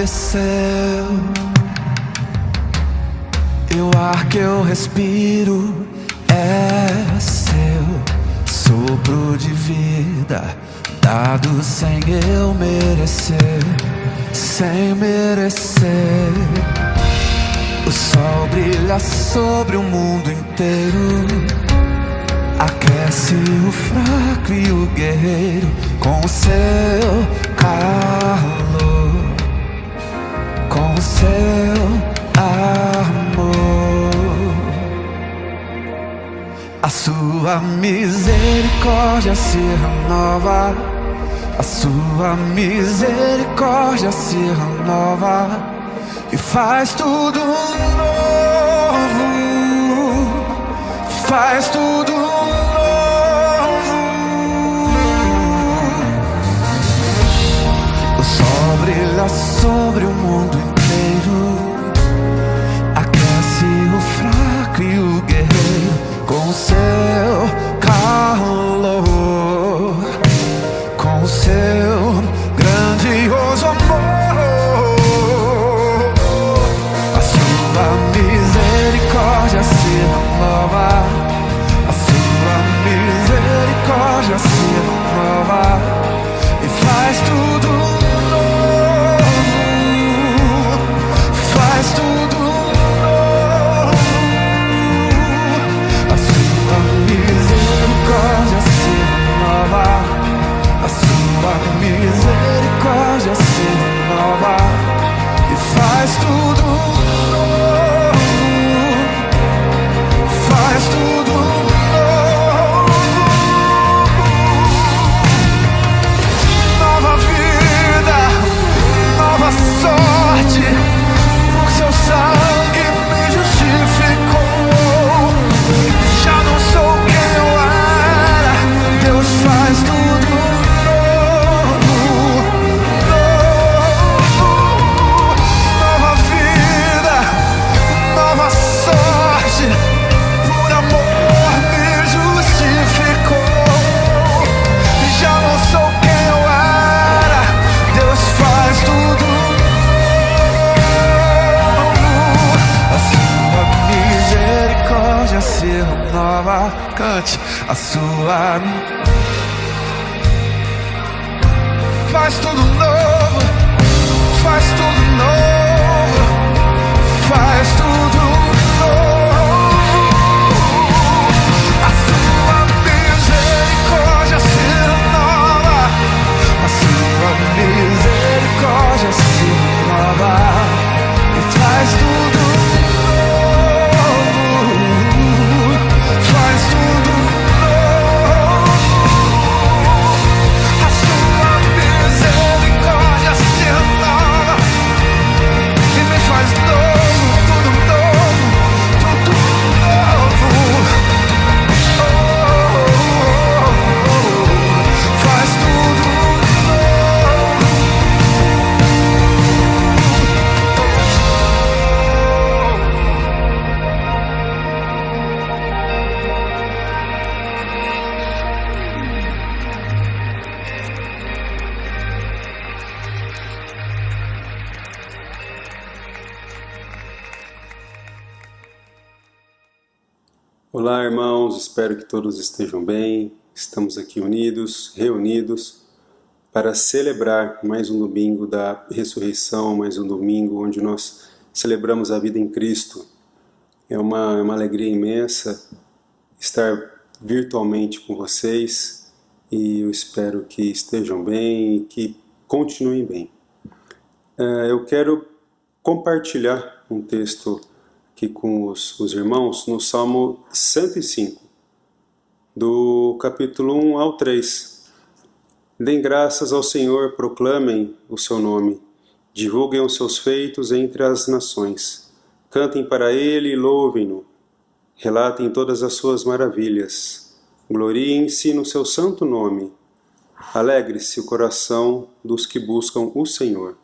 é seu, e o ar que eu respiro é seu. Sopro de vida dado sem eu merecer, sem merecer. O sol brilha sobre o mundo inteiro, aquece o fraco e o guerreiro com o seu calor, com o seu amor. A sua misericórdia se renova, a sua misericórdia se renova e faz tudo novo, faz tudo novo. O sol brilha sobre o mundo inteiro, aquece o fraco e o guerreiro com o seu calor, com o seu grandioso amor. A sua misericórdia se renova, a sua misericórdia se renova e faz tudo novo, faz tudo novo. A sua misericórdia se renova, a sua misericórdia se renova e faz tudo novo, faz tudo novo. Nova vida, nova sorte, o seu sangue me justificou. Já não sou quem eu era, Deus faz tudo novo, novo. Nova vida, nova sorte, por amor me justificou. Já não sou quem eu era, Deus faz tudo novo. A sua misericórdia se renova, cante. A sua faz tudo novo, faz tudo novo, faz tudo novo. A sua misericórdia se renova, a sua misericórdia se renova e faz tudo novo, faz tudo novo. A sua misericórdia se renova e me faz novo, tudo novo, tudo novo. Oh, faz tudo Olá, irmãos, espero que todos estejam bem. Estamos aqui unidos, reunidos, para celebrar mais um domingo da ressurreição, mais um domingo onde nós celebramos a vida em Cristo. É uma alegria imensa estar virtualmente com vocês e eu espero que estejam bem e que continuem bem. Eu quero compartilhar um texto aqui com os irmãos no Salmo 105, do capítulo 1 ao 3. Deem graças ao Senhor, proclamem o seu nome, divulguem os seus feitos entre as nações, cantem para ele e louvem-no, relatem todas as suas maravilhas, gloriem-se no seu santo nome, alegre-se o coração dos que buscam o Senhor.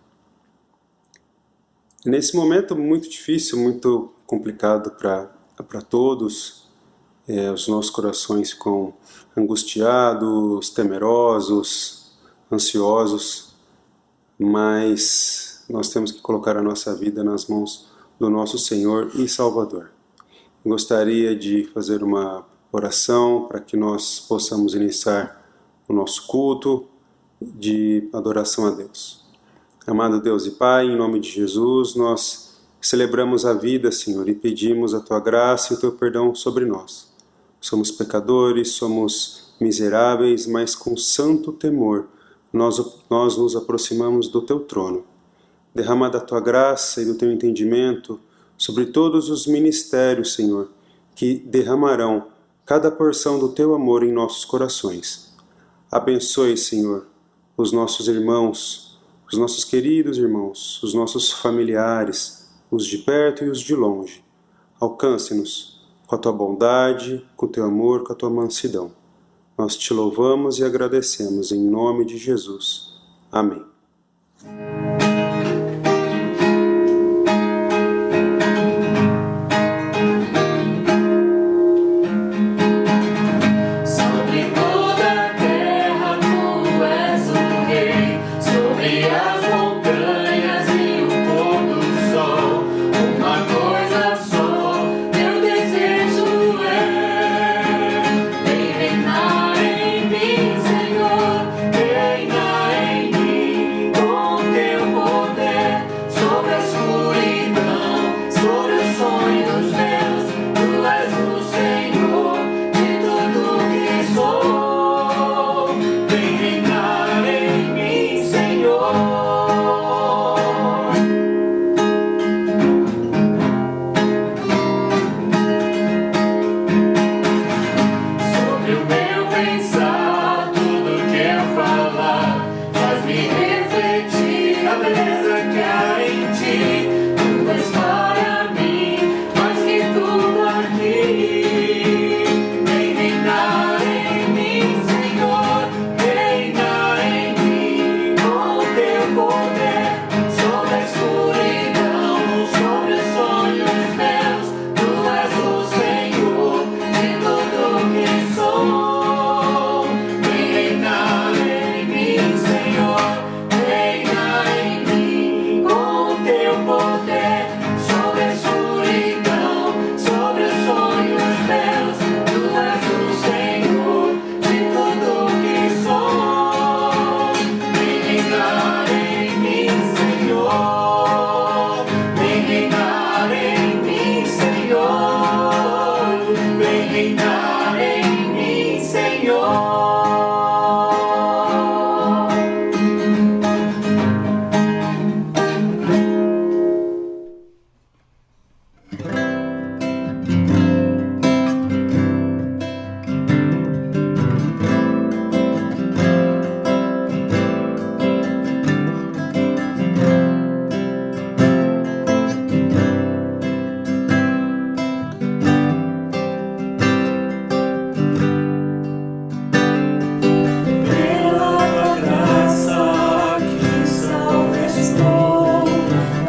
Nesse momento muito difícil, muito complicado para todos, os nossos corações ficam angustiados, temerosos, ansiosos, mas nós temos que colocar a nossa vida nas mãos do nosso Senhor e Salvador. Gostaria de fazer uma oração para que nós possamos iniciar o nosso culto de adoração a Deus. Amado Deus e Pai, em nome de Jesus, nós celebramos a vida, Senhor, e pedimos a Tua graça e o Teu perdão sobre nós. Somos pecadores, somos miseráveis, mas com santo temor nós nos aproximamos do Teu trono. Derrama da Tua graça e do Teu entendimento sobre todos os ministérios, Senhor, que derramarão cada porção do Teu amor em nossos corações. Abençoe, Senhor, os nossos irmãos, os nossos queridos irmãos, os nossos familiares, os de perto e os de longe. Alcance-nos com a Tua bondade, com o Teu amor, com a Tua mansidão. Nós Te louvamos e agradecemos em nome de Jesus. Amém.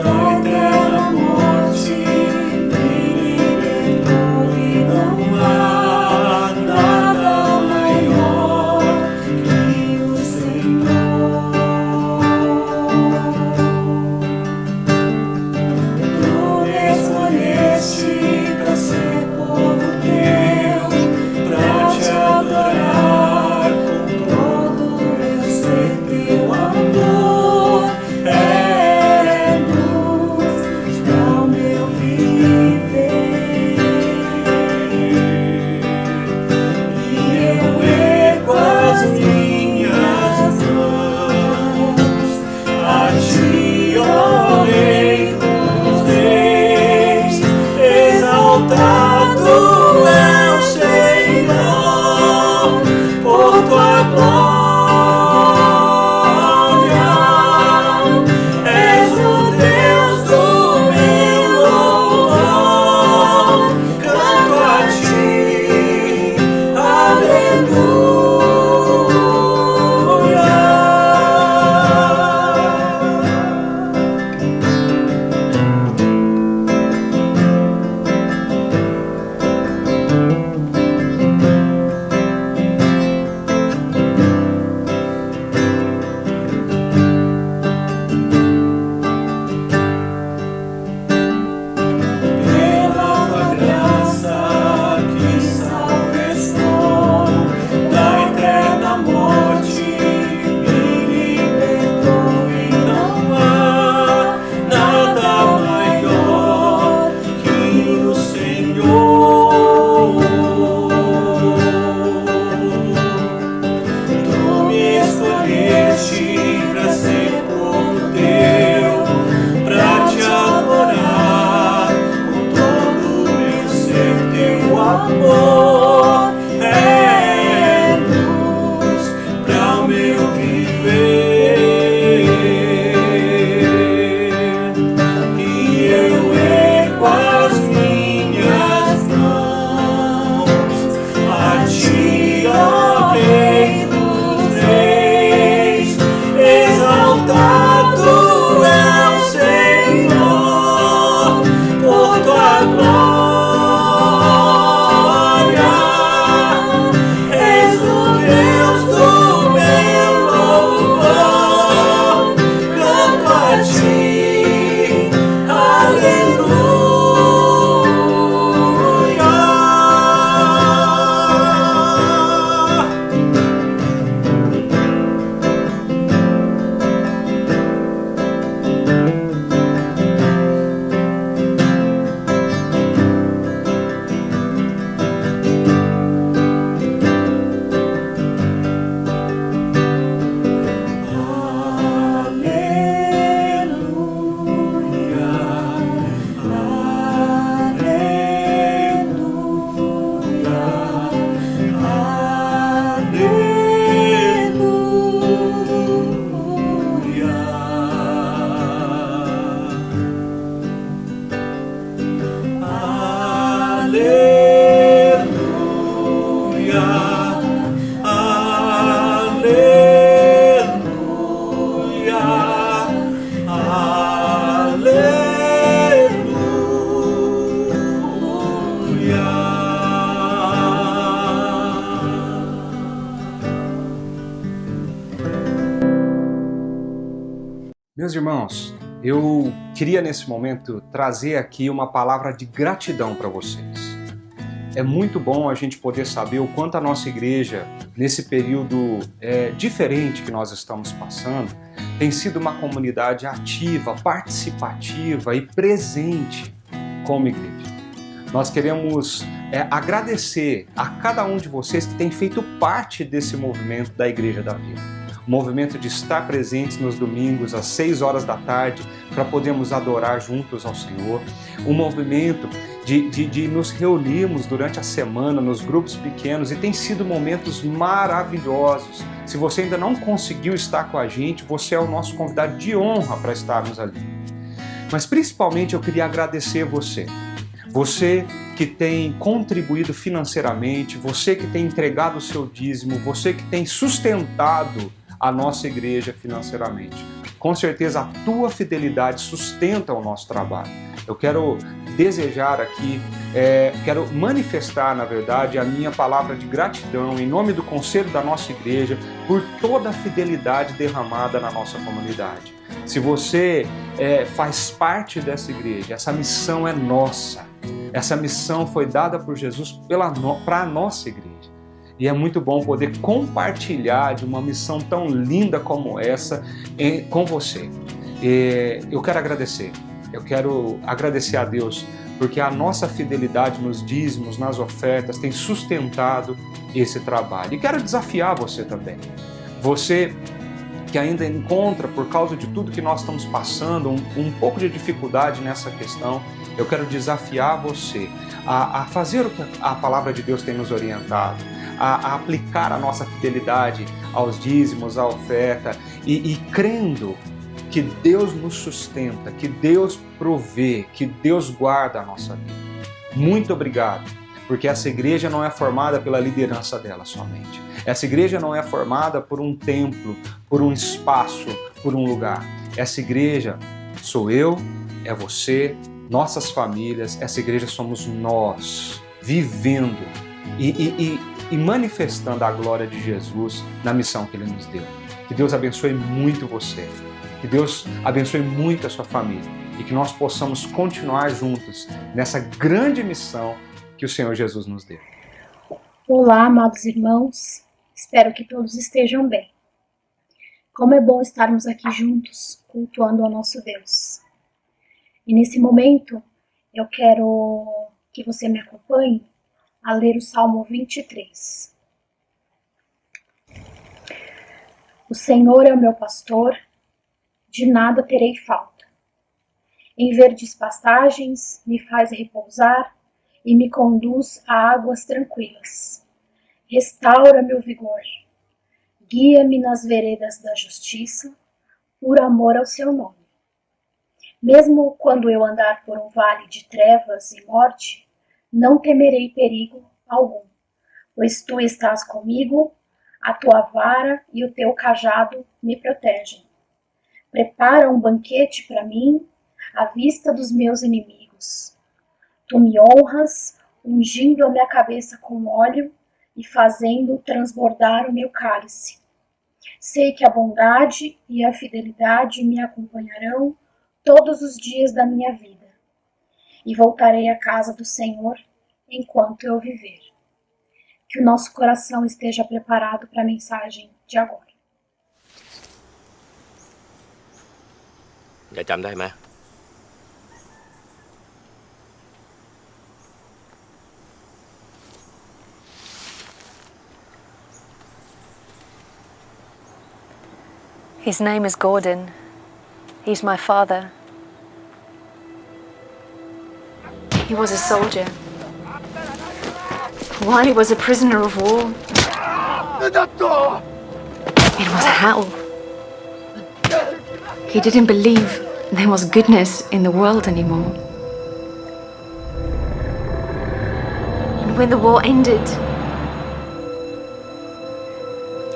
Da eterna morte me libertou. teu amor é luz para o meu viver, e eu ergo as minhas mãos a ti, ó Rei dos Reis, exaltado é o Senhor por tua glória. És o Deus do meu louvor, canto a ti, aleluia. Meus irmãos, eu queria nesse momento trazer aqui uma palavra de gratidão para vocês. É muito bom a gente poder saber o quanto a nossa igreja, nesse período diferente que nós estamos passando, tem sido uma comunidade ativa, participativa e presente como igreja. Nós queremos agradecer a cada um de vocês que tem feito parte desse movimento da Igreja da Vida. O movimento de estar presentes nos domingos às 6 horas da tarde para podermos adorar juntos ao Senhor. O movimento de nos reunirmos durante a semana nos grupos pequenos, e tem sido momentos maravilhosos. Se você ainda não conseguiu estar com a gente, você é o nosso convidado de honra para estarmos ali. Mas principalmente eu queria agradecer você. Você que tem contribuído financeiramente, você que tem entregado o seu dízimo, você que tem sustentado a nossa igreja financeiramente. Com certeza a tua fidelidade sustenta o nosso trabalho. Eu quero desejar aqui, quero manifestar, na verdade, a minha palavra de gratidão em nome do conselho da nossa igreja por toda a fidelidade derramada na nossa comunidade. Se você faz parte dessa igreja, essa missão é nossa. Essa missão foi dada por Jesus para a nossa igreja. E é muito bom poder compartilhar de uma missão tão linda como essa com você. Eu quero agradecer a Deus, porque a nossa fidelidade nos dízimos, nas ofertas, tem sustentado esse trabalho. E quero desafiar você também. Você que ainda encontra, por causa de tudo que nós estamos passando, um pouco de dificuldade nessa questão, eu quero desafiar você a fazer o que a palavra de Deus tem nos orientado, a aplicar a nossa fidelidade aos dízimos, à oferta, e crendo que Deus nos sustenta, que Deus provê, que Deus guarda a nossa vida. Muito obrigado, porque essa igreja não é formada pela liderança dela somente. Essa igreja não é formada por um templo, por um espaço, por um lugar. Essa igreja sou eu, é você, nossas famílias, essa igreja somos nós, vivendo e manifestando a glória de Jesus na missão que Ele nos deu. Que Deus abençoe muito você, que Deus abençoe muito a sua família e que nós possamos continuar juntos nessa grande missão que o Senhor Jesus nos deu. Olá, amados irmãos, espero que todos estejam bem. Como é bom estarmos aqui juntos, cultuando ao nosso Deus. E nesse momento, eu quero que você me acompanhe a ler o Salmo 23. O Senhor é o meu pastor, de nada terei falta. Em verdes pastagens me faz repousar e me conduz a águas tranquilas. Restaura meu vigor. Guia-me nas veredas da justiça, por amor ao seu nome. Mesmo quando eu andar por um vale de trevas e morte, não temerei perigo algum, pois tu estás comigo, a tua vara e o teu cajado me protegem. Prepara um banquete para mim, à vista dos meus inimigos. Tu me honras, ungindo a minha cabeça com óleo e fazendo transbordar o meu cálice. Sei que a bondade e a fidelidade me acompanharão todos os dias da minha vida, e voltarei à casa do Senhor enquanto eu viver. Que o nosso coração esteja preparado para a mensagem de agora. ยายจำได้ไหม His name is Gordon. He's my father. He was a soldier. While he was a prisoner of war, it was hell. He didn't believe there was goodness in the world anymore. And when the war ended,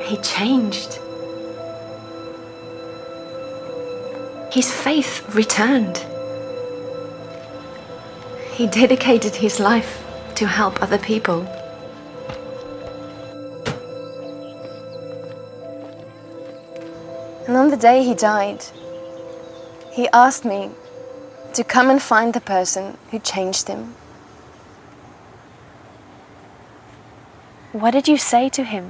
he changed. His faith returned. He dedicated his life to help other people. And on the day he died, he asked me to come and find the person who changed him. What did you say to him?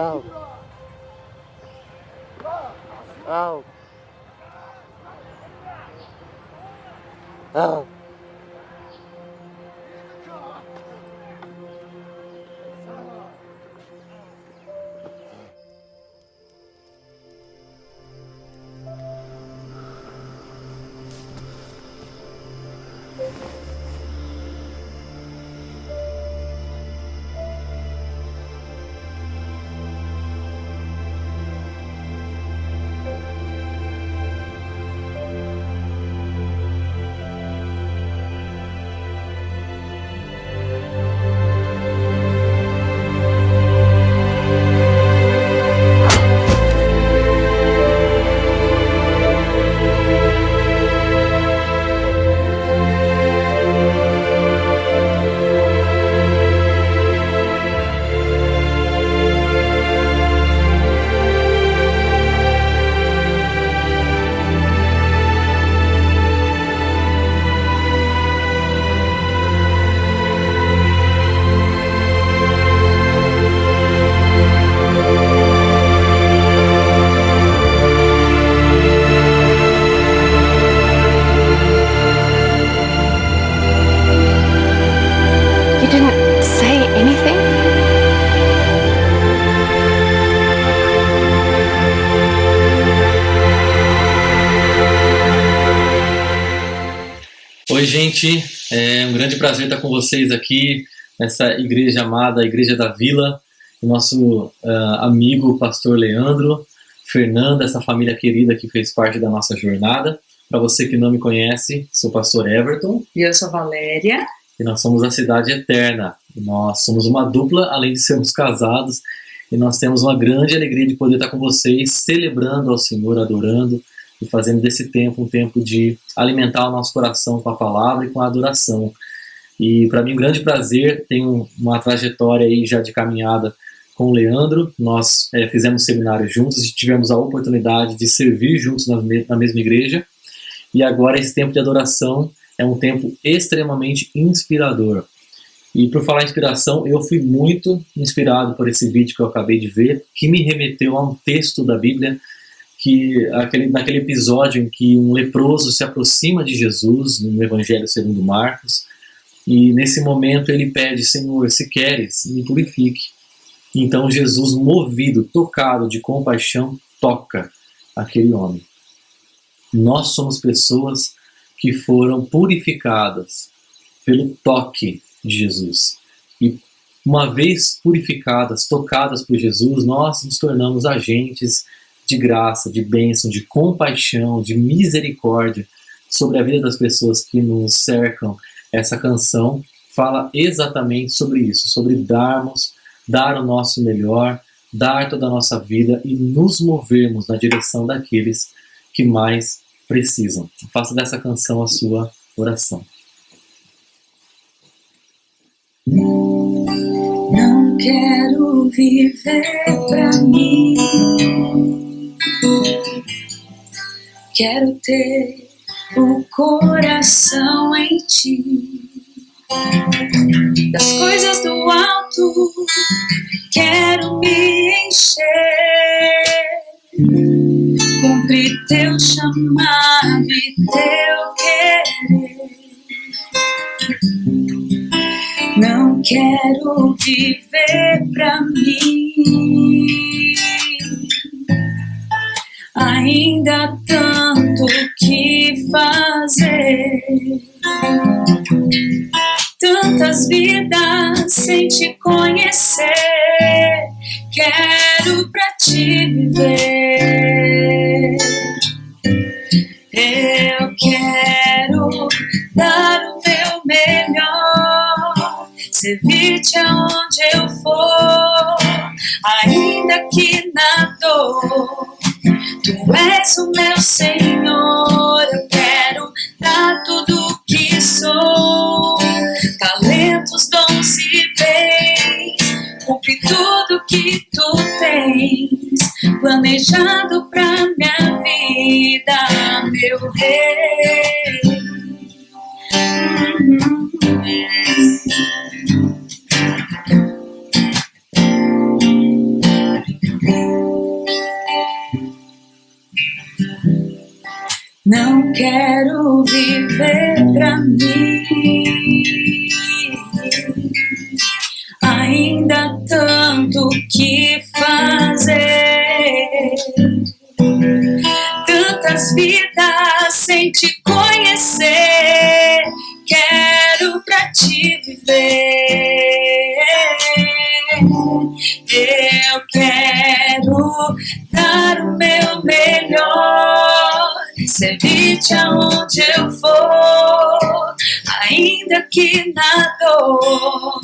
Oh. Oh. Oh. You didn't say anything? Oi, gente, é um grande prazer estar com vocês aqui nessa igreja amada, a Igreja da Vila, o nosso amigo pastor Leandro, Fernanda, essa família querida que fez parte da nossa jornada. Para você que não me conhece, sou o pastor Everton. E eu sou Valéria. E nós somos a Cidade Eterna. Nós somos uma dupla, além de sermos casados, e nós temos uma grande alegria de poder estar com vocês, celebrando ao Senhor, adorando, e fazendo desse tempo um tempo de alimentar o nosso coração com a palavra e com a adoração. E para mim um grande prazer, tenho uma trajetória aí já de caminhada com o Leandro. Nós fizemos seminário juntos e tivemos a oportunidade de servir juntos na mesma igreja. E agora esse tempo de adoração é um tempo extremamente inspirador. E por falar em inspiração, eu fui muito inspirado por esse vídeo que eu acabei de ver, que me remeteu a um texto da Bíblia, naquele episódio em que um leproso se aproxima de Jesus, no Evangelho segundo Marcos, e nesse momento ele pede: Senhor, se queres, me purifique. Então Jesus, movido, tocado de compaixão, toca aquele homem. Nós somos pessoas que foram purificadas pelo toque de Jesus. E uma vez purificadas, tocadas por Jesus, nós nos tornamos agentes de graça, de bênção, de compaixão, de misericórdia sobre a vida das pessoas que nos cercam. Essa canção fala exatamente sobre isso, sobre dar o nosso melhor, dar toda a nossa vida e nos movermos na direção daqueles que mais precisam. Faça dessa canção a sua oração. Não quero viver pra mim, quero ter o coração em ti. Das coisas do alto quero me encher, cumprir teu chamado e teu querer. Não quero viver pra mim, ainda há tanto que fazer. Tantas vidas sem te conhecer, quero pra te viver. Eu quero dar o meu melhor, servir-te aonde eu for, ainda que na dor. Tu és o meu Senhor, eu quero dar tudo o que sou, talentos, dons e bens, cumprir tudo que tu tens planejado pra minha vida, meu rei. Não quero viver pra mim, ainda há tanto que fazer. Tantas vidas sem te conhecer, quero pra te viver. Eu quero dar o meu melhor, servir-te aonde eu for, ainda que na dor.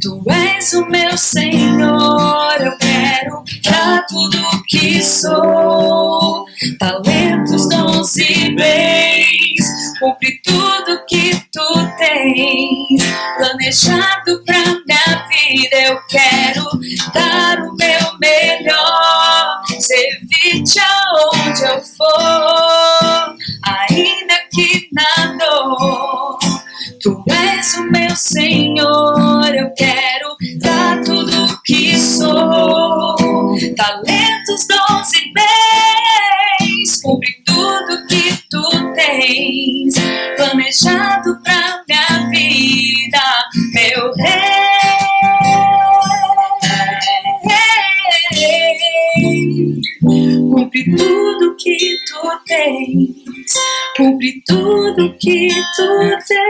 Tu és o meu Senhor, eu quero dar tudo o que sou, talentos, dons e bens, cumprir tudo que tu tens planejado pra minha vida. Eu quero dar o meu melhor, servir-te aonde eu for, ainda que na dor. Tu és o meu Senhor, eu quero dar tudo o que sou, talentos, dons e bens, cumprir tudo que tu tens planejado pra minha vida, meu rei. Cumpre tudo que tu tens, cumpre tudo que tu tens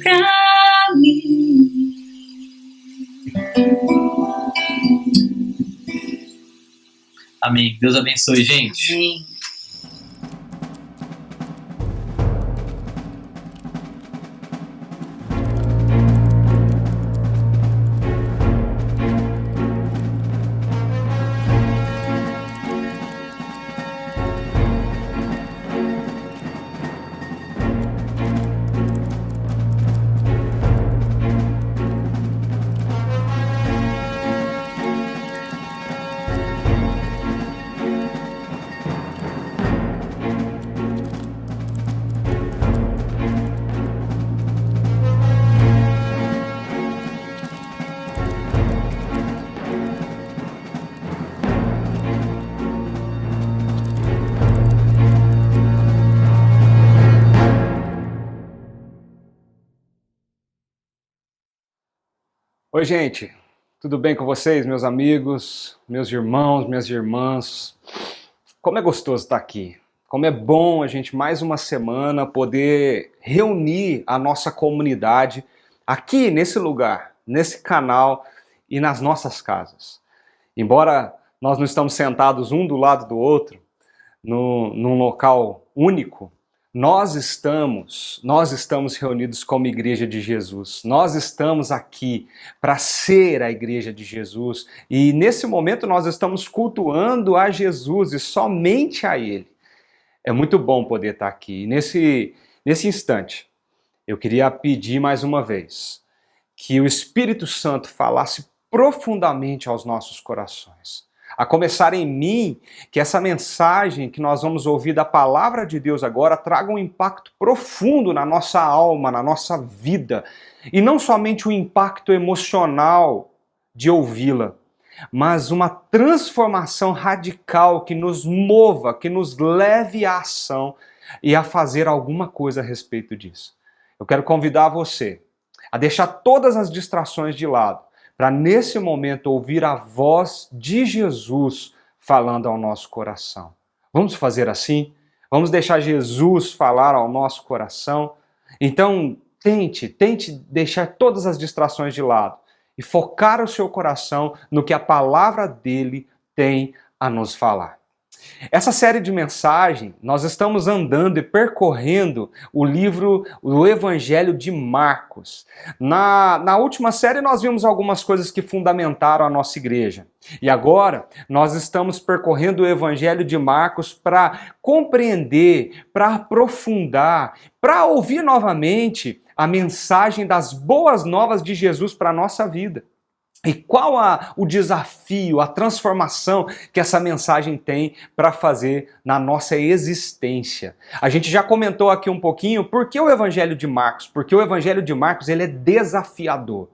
pra mim. Amém. Deus abençoe, gente. Amém. Oi, gente. Tudo bem com vocês, meus amigos, meus irmãos, minhas irmãs? Como é gostoso estar aqui. Como é bom a gente mais uma semana poder reunir a nossa comunidade aqui nesse lugar, nesse canal e nas nossas casas. Embora nós não estamos sentados um do lado do outro, num local único, nós estamos reunidos como Igreja de Jesus. Nós estamos aqui para ser a Igreja de Jesus e nesse momento nós estamos cultuando a Jesus e somente a Ele. É muito bom poder estar aqui. Nesse instante, eu queria pedir mais uma vez que o Espírito Santo falasse profundamente aos nossos corações. A começar em mim, que essa mensagem que nós vamos ouvir da Palavra de Deus agora traga um impacto profundo na nossa alma, na nossa vida. E não somente um impacto emocional de ouvi-la, mas uma transformação radical que nos mova, que nos leve à ação e a fazer alguma coisa a respeito disso. Eu quero convidar você a deixar todas as distrações de lado, para nesse momento ouvir a voz de Jesus falando ao nosso coração. Vamos fazer assim? Vamos deixar Jesus falar ao nosso coração? Então, tente deixar todas as distrações de lado e focar o seu coração no que a palavra dele tem a nos falar. Essa série de mensagem, nós estamos andando e percorrendo o livro, o Evangelho de Marcos. Na última série nós vimos algumas coisas que fundamentaram a nossa igreja. E agora nós estamos percorrendo o Evangelho de Marcos para compreender, para aprofundar, para ouvir novamente a mensagem das boas novas de Jesus para a nossa vida. E qual o desafio, a transformação que essa mensagem tem para fazer na nossa existência? A gente já comentou aqui um pouquinho por que o Evangelho de Marcos, porque o Evangelho de Marcos ele é desafiador.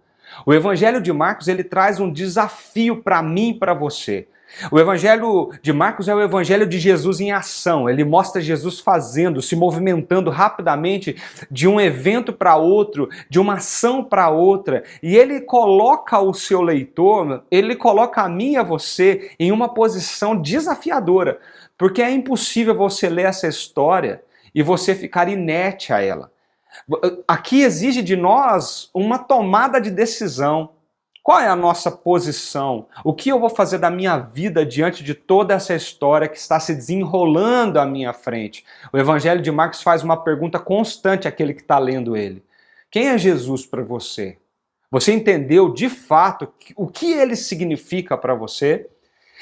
O Evangelho de Marcos ele traz um desafio para mim e para você. O Evangelho de Marcos é o Evangelho de Jesus em ação. Ele mostra Jesus fazendo, se movimentando rapidamente de um evento para outro, de uma ação para outra. E ele coloca o seu leitor, ele coloca a mim e a você em uma posição desafiadora. Porque é impossível você ler essa história e você ficar inerte a ela. Aqui exige de nós uma tomada de decisão. Qual é a nossa posição? O que eu vou fazer da minha vida diante de toda essa história que está se desenrolando à minha frente? O Evangelho de Marcos faz uma pergunta constante àquele que está lendo ele. Quem é Jesus para você? Você entendeu de fato o que ele significa para você?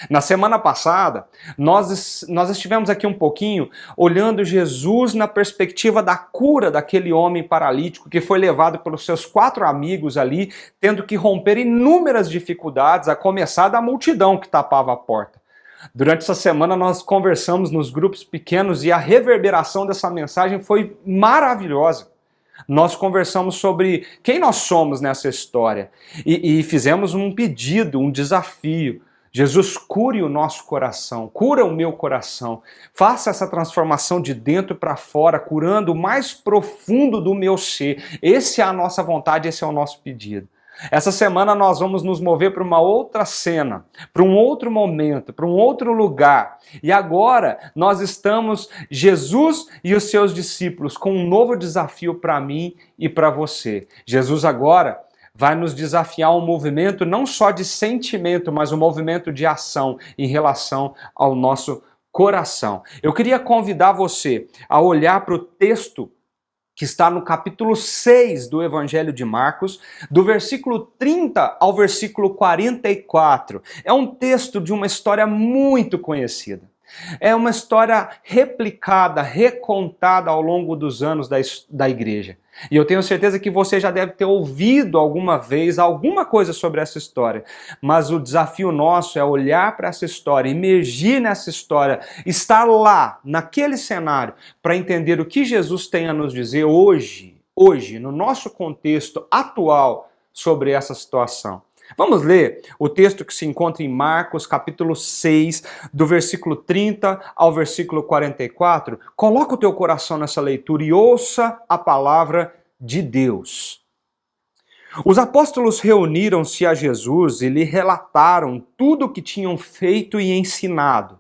Na semana passada, nós estivemos aqui um pouquinho olhando Jesus na perspectiva da cura daquele homem paralítico que foi levado pelos seus 4 amigos ali, tendo que romper inúmeras dificuldades, a começar da multidão que tapava a porta. Durante essa semana nós conversamos nos grupos pequenos e a reverberação dessa mensagem foi maravilhosa. Nós conversamos sobre quem nós somos nessa história e fizemos um pedido, um desafio. Jesus, cure o nosso coração, cura o meu coração, faça essa transformação de dentro para fora, curando o mais profundo do meu ser. Essa é a nossa vontade, esse é o nosso pedido. Essa semana nós vamos nos mover para uma outra cena, para um outro momento, para um outro lugar. E agora nós estamos, Jesus e os seus discípulos, com um novo desafio para mim e para você. Jesus agora vai nos desafiar um movimento não só de sentimento, mas um movimento de ação em relação ao nosso coração. Eu queria convidar você a olhar para o texto que está no capítulo 6 do Evangelho de Marcos, do versículo 30 ao versículo 44. É um texto de uma história muito conhecida. É uma história replicada, recontada ao longo dos anos da igreja. E eu tenho certeza que você já deve ter ouvido alguma vez alguma coisa sobre essa história. Mas o desafio nosso é olhar para essa história, emergir nessa história, estar lá, naquele cenário, para entender o que Jesus tem a nos dizer hoje, no nosso contexto atual, sobre essa situação. Vamos ler o texto que se encontra em Marcos, capítulo 6, do versículo 30 ao versículo 44. Coloca o teu coração nessa leitura e ouça a palavra de Deus. Os apóstolos reuniram-se a Jesus e lhe relataram tudo o que tinham feito e ensinado.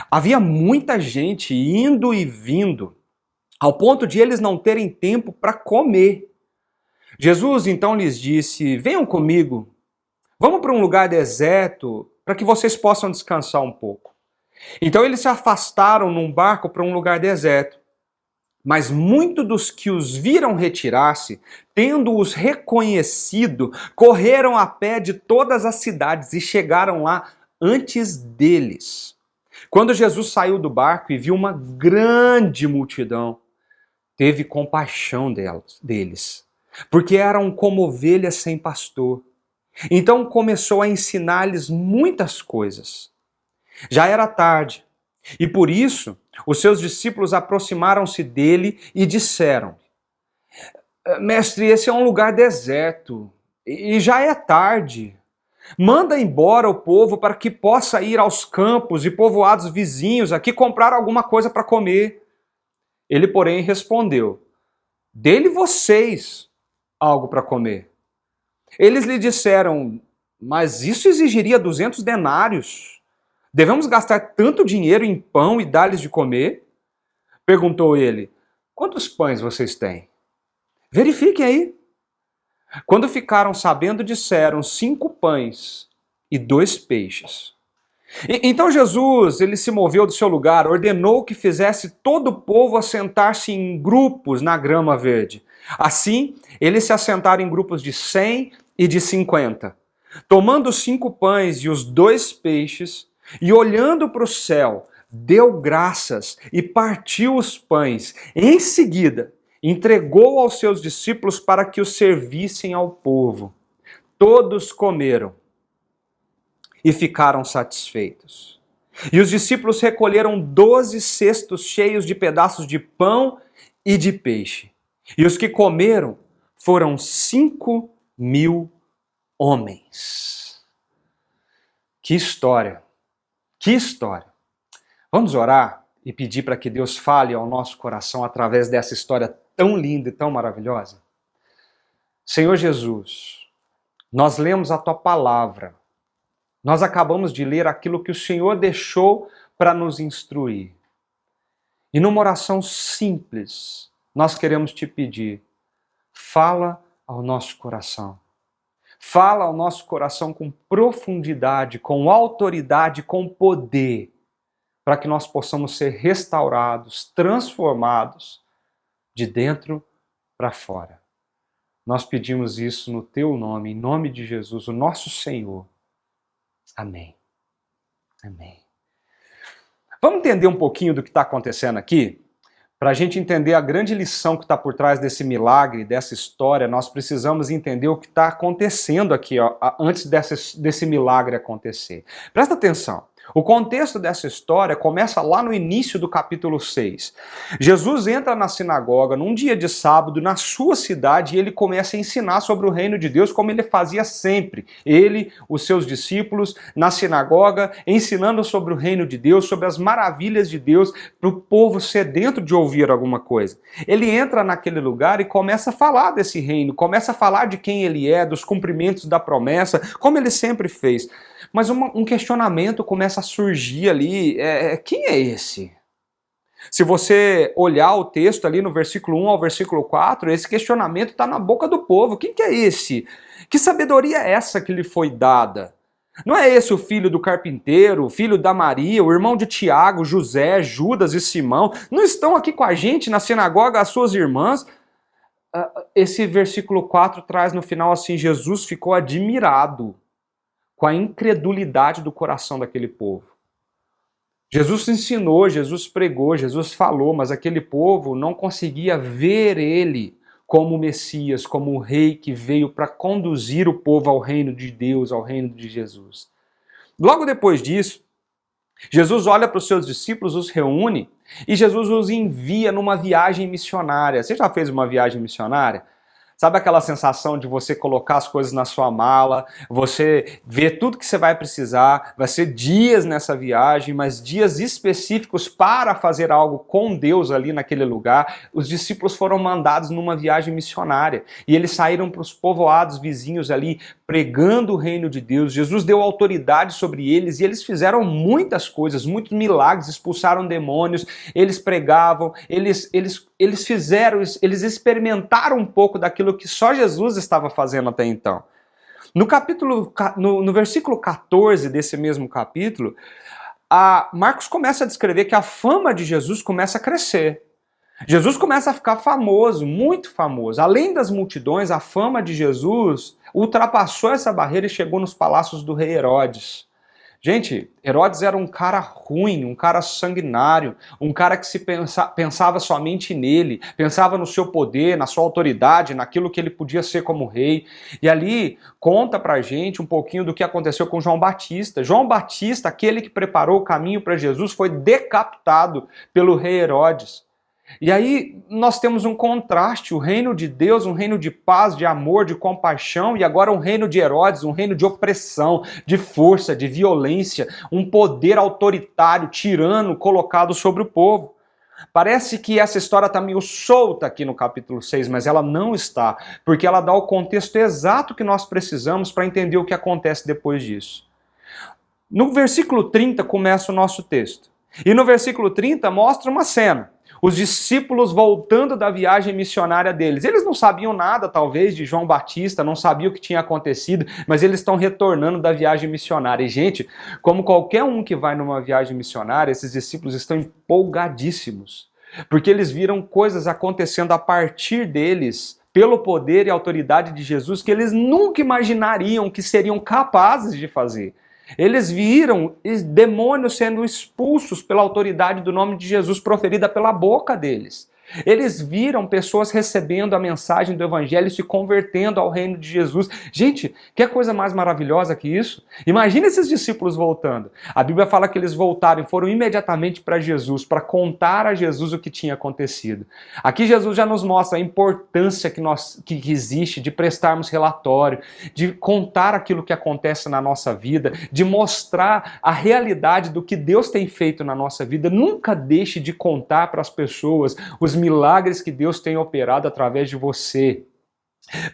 Havia muita gente indo e vindo, ao ponto de eles não terem tempo para comer. Jesus então lhes disse: venham comigo, vamos para um lugar deserto para que vocês possam descansar um pouco. Então eles se afastaram num barco para um lugar deserto. Mas muitos dos que os viram retirar-se, tendo-os reconhecido, correram a pé de todas as cidades e chegaram lá antes deles. Quando Jesus saiu do barco e viu uma grande multidão, teve compaixão deles, porque eram como ovelhas sem pastor. Então começou a ensinar-lhes muitas coisas. Já era tarde, e por isso os seus discípulos aproximaram-se dele e disseram: Mestre, esse é um lugar deserto, e já é tarde. Manda embora o povo para que possa ir aos campos e povoados vizinhos aqui comprar alguma coisa para comer. Ele, porém, respondeu: dê-lhe vocês algo para comer. Eles lhe disseram: mas isso exigiria 200 denários. Devemos gastar tanto dinheiro em pão e dar-lhes de comer? Perguntou ele: quantos pães vocês têm? Verifiquem aí. Quando ficaram sabendo, disseram: 5 pães e 2 peixes. Então Jesus, ele se moveu do seu lugar, ordenou que fizesse todo o povo assentar-se em grupos na grama verde. Assim, eles se assentaram em grupos de 100 e de 50. Tomando os 5 pães e os 2 peixes, e olhando para o céu, deu graças e partiu os pães. Em seguida, entregou aos seus discípulos para que os servissem ao povo. Todos comeram e ficaram satisfeitos. E os discípulos recolheram 12 cestos cheios de pedaços de pão e de peixe. E os que comeram foram 5.000 homens. Que história! Que história! Vamos orar e pedir para que Deus fale ao nosso coração através dessa história tão linda e tão maravilhosa? Senhor Jesus, nós lemos a Tua palavra. Nós acabamos de ler aquilo que o Senhor deixou para nos instruir. E numa oração simples, nós queremos Te pedir: fala ao nosso coração. Fala ao nosso coração com profundidade, com autoridade, com poder, para que nós possamos ser restaurados, transformados de dentro para fora. Nós pedimos isso no Teu nome, em nome de Jesus, o nosso Senhor. Amém. Amém. Vamos entender um pouquinho do que está acontecendo aqui? Para a gente entender a grande lição que está por trás desse milagre, dessa história, nós precisamos entender o que está acontecendo aqui, ó, antes desse milagre acontecer. Presta atenção. O contexto dessa história começa lá no início do capítulo 6. Jesus entra na sinagoga num dia de sábado na sua cidade e ele começa a ensinar sobre o reino de Deus como ele fazia sempre. Ele, os seus discípulos, na sinagoga, ensinando sobre o reino de Deus, sobre as maravilhas de Deus, para o povo sedento de ouvir alguma coisa. Ele entra naquele lugar e começa a falar desse reino, começa a falar de quem ele é, dos cumprimentos da promessa, como ele sempre fez. Mas um questionamento começa a surgir ali, quem é esse? Se você olhar o texto ali no versículo 1 ao versículo 4, esse questionamento está na boca do povo. Quem que é esse? Que sabedoria é essa que lhe foi dada? Não é esse o filho do carpinteiro, o filho da Maria, o irmão de Tiago, José, Judas e Simão? Não estão aqui com a gente na sinagoga as suas irmãs? Esse versículo 4 traz no final assim: Jesus ficou admirado com a incredulidade do coração daquele povo. Jesus ensinou, Jesus pregou, Jesus falou, mas aquele povo não conseguia ver ele como o Messias, como o rei que veio para conduzir o povo ao reino de Deus, ao reino de Jesus. Logo depois disso, Jesus olha para os seus discípulos, os reúne e Jesus os envia numa viagem missionária. Você já fez uma viagem missionária? Sabe aquela sensação de você colocar as coisas na sua mala, você ver tudo que você vai precisar, vai ser dias nessa viagem, mas dias específicos para fazer algo com Deus ali naquele lugar. Os discípulos foram mandados numa viagem missionária e eles saíram para os povoados vizinhos ali pregando o reino de Deus. Jesus deu autoridade sobre eles e eles fizeram muitas coisas, muitos milagres, expulsaram demônios, eles pregavam, eles experimentaram um pouco daquilo que só Jesus estava fazendo até então. No versículo 14 desse mesmo capítulo, Marcos começa a descrever que a fama de Jesus começa a crescer. Jesus começa a ficar famoso, muito famoso. Além das multidões, a fama de Jesus ultrapassou essa barreira e chegou nos palácios do rei Herodes. Gente, Herodes era um cara ruim, um cara sanguinário, um cara que pensava somente nele, pensava no seu poder, na sua autoridade, naquilo que ele podia ser como rei. E ali conta pra gente um pouquinho do que aconteceu com João Batista. João Batista, aquele que preparou o caminho para Jesus, foi decapitado pelo rei Herodes. E aí nós temos um contraste, o reino de Deus, um reino de paz, de amor, de compaixão, e agora um reino de Herodes, um reino de opressão, de força, de violência, um poder autoritário, tirano, colocado sobre o povo. Parece que essa história está meio solta aqui no capítulo 6, mas ela não está, porque ela dá o contexto exato que nós precisamos para entender o que acontece depois disso. No versículo 30 começa o nosso texto, e no versículo 30 mostra uma cena. Os discípulos voltando da viagem missionária deles. Eles não sabiam nada, talvez, de João Batista, não sabiam o que tinha acontecido, mas eles estão retornando da viagem missionária. E, gente, como qualquer um que vai numa viagem missionária, esses discípulos estão empolgadíssimos, porque eles viram coisas acontecendo a partir deles, pelo poder e autoridade de Jesus, que eles nunca imaginariam que seriam capazes de fazer. Eles viram demônios sendo expulsos pela autoridade do nome de Jesus proferida pela boca deles. Eles viram pessoas recebendo a mensagem do Evangelho e se convertendo ao reino de Jesus. Gente, que coisa mais maravilhosa que isso? Imagina esses discípulos voltando. A Bíblia fala que eles voltaram e foram imediatamente para Jesus, para contar a Jesus o que tinha acontecido. Aqui Jesus já nos mostra a importância que existe de prestarmos relatório, de contar aquilo que acontece na nossa vida, de mostrar a realidade do que Deus tem feito na nossa vida. Nunca deixe de contar para as pessoas os milagres que Deus tem operado através de você.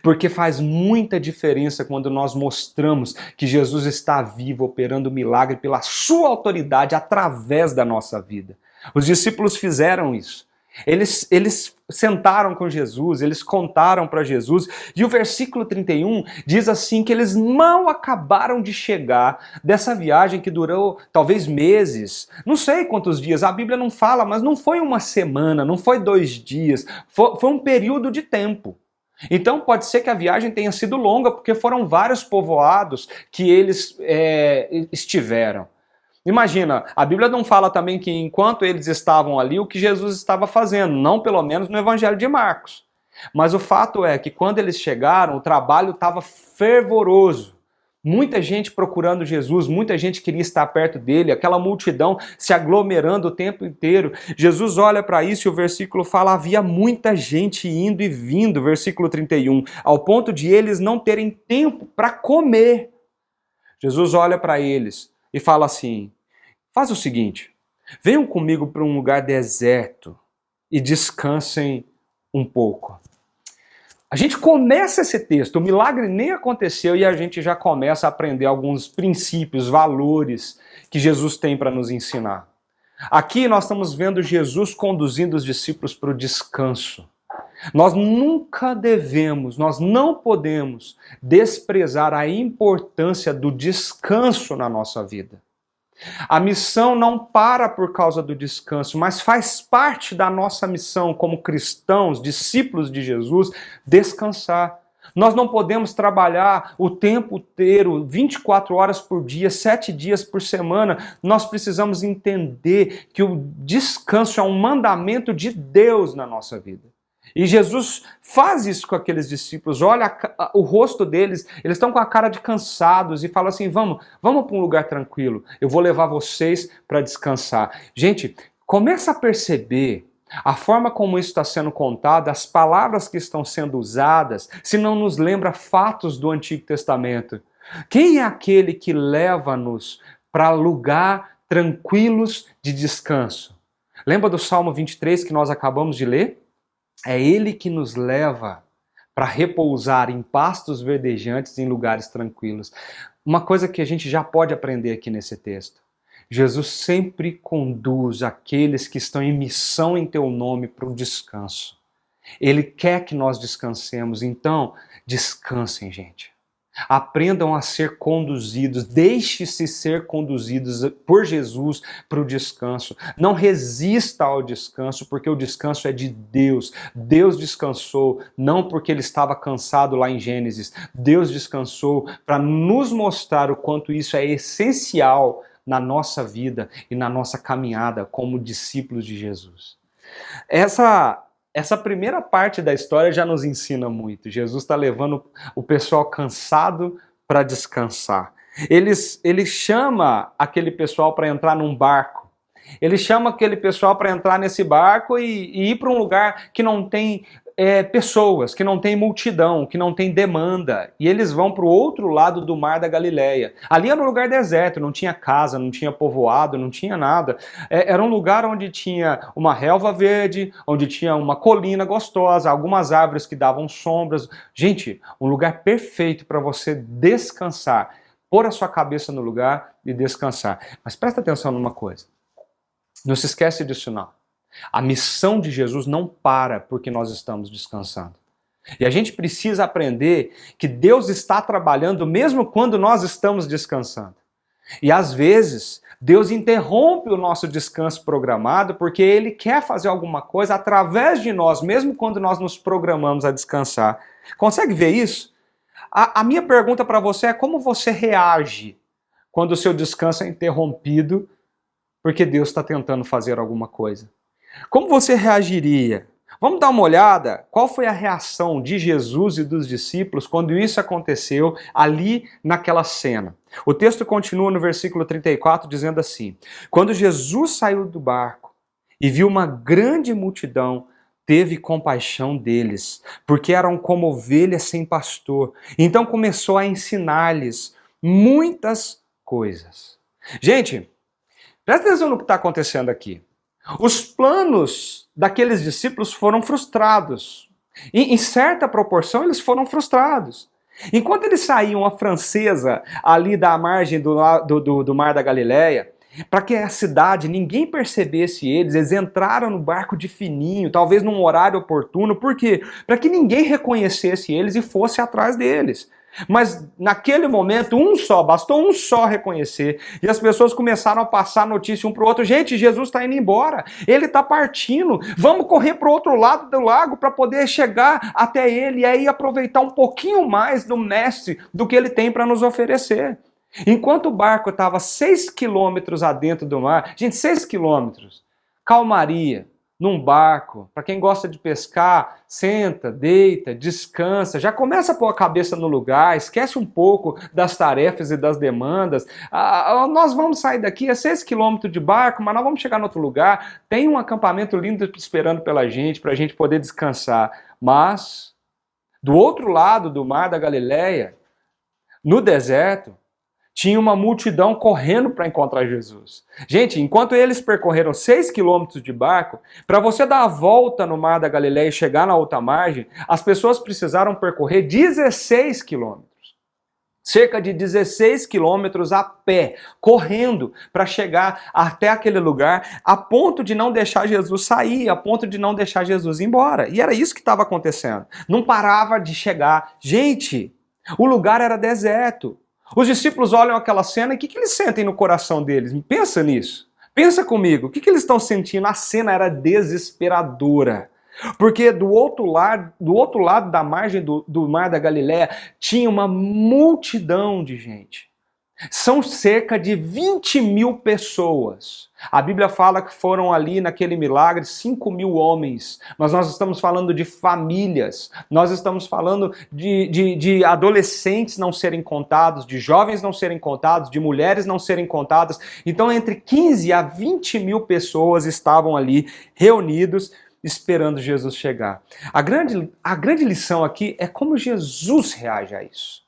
Porque faz muita diferença quando nós mostramos que Jesus está vivo, operando milagre pela sua autoridade através da nossa vida. Os discípulos fizeram isso. Eles sentaram com Jesus, eles contaram para Jesus, e o versículo 31 diz assim que eles mal acabaram de chegar dessa viagem que durou talvez meses, não sei quantos dias, a Bíblia não fala, mas não foi uma semana, não foi 2 dias, foi um período de tempo. Então pode ser que a viagem tenha sido longa, porque foram vários povoados que eles estiveram. Imagina, a Bíblia não fala também que enquanto eles estavam ali, o que Jesus estava fazendo, não pelo menos no Evangelho de Marcos. Mas o fato é que quando eles chegaram, o trabalho estava fervoroso. Muita gente procurando Jesus, muita gente queria estar perto dele, aquela multidão se aglomerando o tempo inteiro. Jesus olha para isso e o versículo fala, havia muita gente indo e vindo, versículo 31, ao ponto de eles não terem tempo para comer. Jesus olha para eles e fala assim, faz o seguinte, venham comigo para um lugar deserto e descansem um pouco. A gente começa esse texto, o milagre nem aconteceu e a gente já começa a aprender alguns princípios, valores que Jesus tem para nos ensinar. Aqui nós estamos vendo Jesus conduzindo os discípulos para o descanso. Nós nunca devemos, nós não podemos desprezar a importância do descanso na nossa vida. A missão não para por causa do descanso, mas faz parte da nossa missão como cristãos, discípulos de Jesus, descansar. Nós não podemos trabalhar o tempo inteiro, 24 horas por dia, 7 dias por semana. Nós precisamos entender que o descanso é um mandamento de Deus na nossa vida. E Jesus faz isso com aqueles discípulos, olha o rosto deles, eles estão com a cara de cansados e fala assim, vamos para um lugar tranquilo, eu vou levar vocês para descansar. Gente, começa a perceber A forma como isso está sendo contado, as palavras que estão sendo usadas, se não nos lembra fatos do Antigo Testamento. Quem é aquele que leva-nos para lugar tranquilos de descanso? Lembra do Salmo 23 que nós acabamos de ler? É Ele que nos leva para repousar em pastos verdejantes, em lugares tranquilos. Uma coisa que a gente já pode aprender aqui nesse texto. Jesus sempre conduz aqueles que estão em missão em teu nome para o descanso. Ele quer que nós descansemos, então descansem, gente. Aprendam a ser conduzidos, deixe-se ser conduzidos por Jesus para o descanso. Não resista ao descanso, porque o descanso é de Deus. Deus descansou, não porque ele estava cansado lá em Gênesis. Deus descansou para nos mostrar o quanto isso é essencial na nossa vida e na nossa caminhada como discípulos de Jesus. Essa primeira parte da história já nos ensina muito. Jesus está levando o pessoal cansado para descansar. Ele chama aquele pessoal para entrar num barco. Ele chama aquele pessoal para entrar nesse barco e ir para um lugar que não tem pessoas, que não tem multidão, que não tem demanda. E eles vão para o outro lado do mar da Galileia. Ali era um lugar deserto, não tinha casa, não tinha povoado, não tinha nada. Era um lugar onde tinha uma relva verde, onde tinha uma colina gostosa, algumas árvores que davam sombras. Gente, um lugar perfeito para você descansar, pôr a sua cabeça no lugar e descansar. Mas presta atenção numa coisa. Não se esquece disso não. A missão de Jesus não para porque nós estamos descansando. E a gente precisa aprender que Deus está trabalhando mesmo quando nós estamos descansando. E às vezes, Deus interrompe o nosso descanso programado porque Ele quer fazer alguma coisa através de nós, mesmo quando nós nos programamos a descansar. Consegue ver isso? A minha pergunta para você é como você reage quando o seu descanso é interrompido porque Deus está tentando fazer alguma coisa. Como você reagiria? Vamos dar uma olhada qual foi a reação de Jesus e dos discípulos quando isso aconteceu ali naquela cena. O texto continua no versículo 34 dizendo assim: quando Jesus saiu do barco e viu uma grande multidão, teve compaixão deles, porque eram como ovelhas sem pastor. Então começou a ensinar-lhes muitas coisas. Gente, presta atenção no que está acontecendo aqui. Os planos daqueles discípulos foram frustrados. Em certa proporção, eles foram frustrados. Enquanto eles saíam a francesa ali da margem do Mar da Galileia, para que a cidade, ninguém percebesse eles entraram no barco de fininho, talvez num horário oportuno. Por quê? Para que ninguém reconhecesse eles e fosse atrás deles. Mas naquele momento, bastou um só reconhecer. E as pessoas começaram a passar notícia um para o outro. Gente, Jesus está indo embora, ele está partindo, vamos correr para o outro lado do lago para poder chegar até ele e aí aproveitar um pouquinho mais do mestre, do que ele tem para nos oferecer. Enquanto o barco estava 6 quilômetros adentro do mar, gente, 6 quilômetros, calmaria. Num barco, para quem gosta de pescar, senta, deita, descansa, já começa a pôr a cabeça no lugar, esquece um pouco das tarefas e das demandas. Nós vamos sair daqui, 6 quilômetros de barco, mas nós vamos chegar em outro lugar, tem um acampamento lindo esperando pela gente, para a gente poder descansar. Mas, do outro lado do Mar da Galileia, no deserto, tinha uma multidão correndo para encontrar Jesus. Gente, enquanto eles percorreram 6 quilômetros de barco, para você dar a volta no Mar da Galileia e chegar na outra margem, as pessoas precisaram percorrer 16 quilômetros. Cerca de 16 quilômetros a pé, correndo para chegar até aquele lugar, a ponto de não deixar Jesus sair, a ponto de não deixar Jesus ir embora. E era isso que estava acontecendo. Não parava de chegar. Gente, o lugar era deserto. Os discípulos olham aquela cena e o que eles sentem no coração deles? Pensa nisso. Pensa comigo. O que eles estão sentindo? A cena era desesperadora. Porque do outro lado da margem do Mar da Galileia tinha uma multidão de gente. São cerca de 20 mil pessoas. A Bíblia fala que foram ali naquele milagre 5 mil homens, mas nós estamos falando de famílias, nós estamos falando de adolescentes não serem contados, de jovens não serem contados, de mulheres não serem contadas. Então entre 15 a 20 mil pessoas estavam ali reunidos esperando Jesus chegar. A grande lição aqui é como Jesus reage a isso.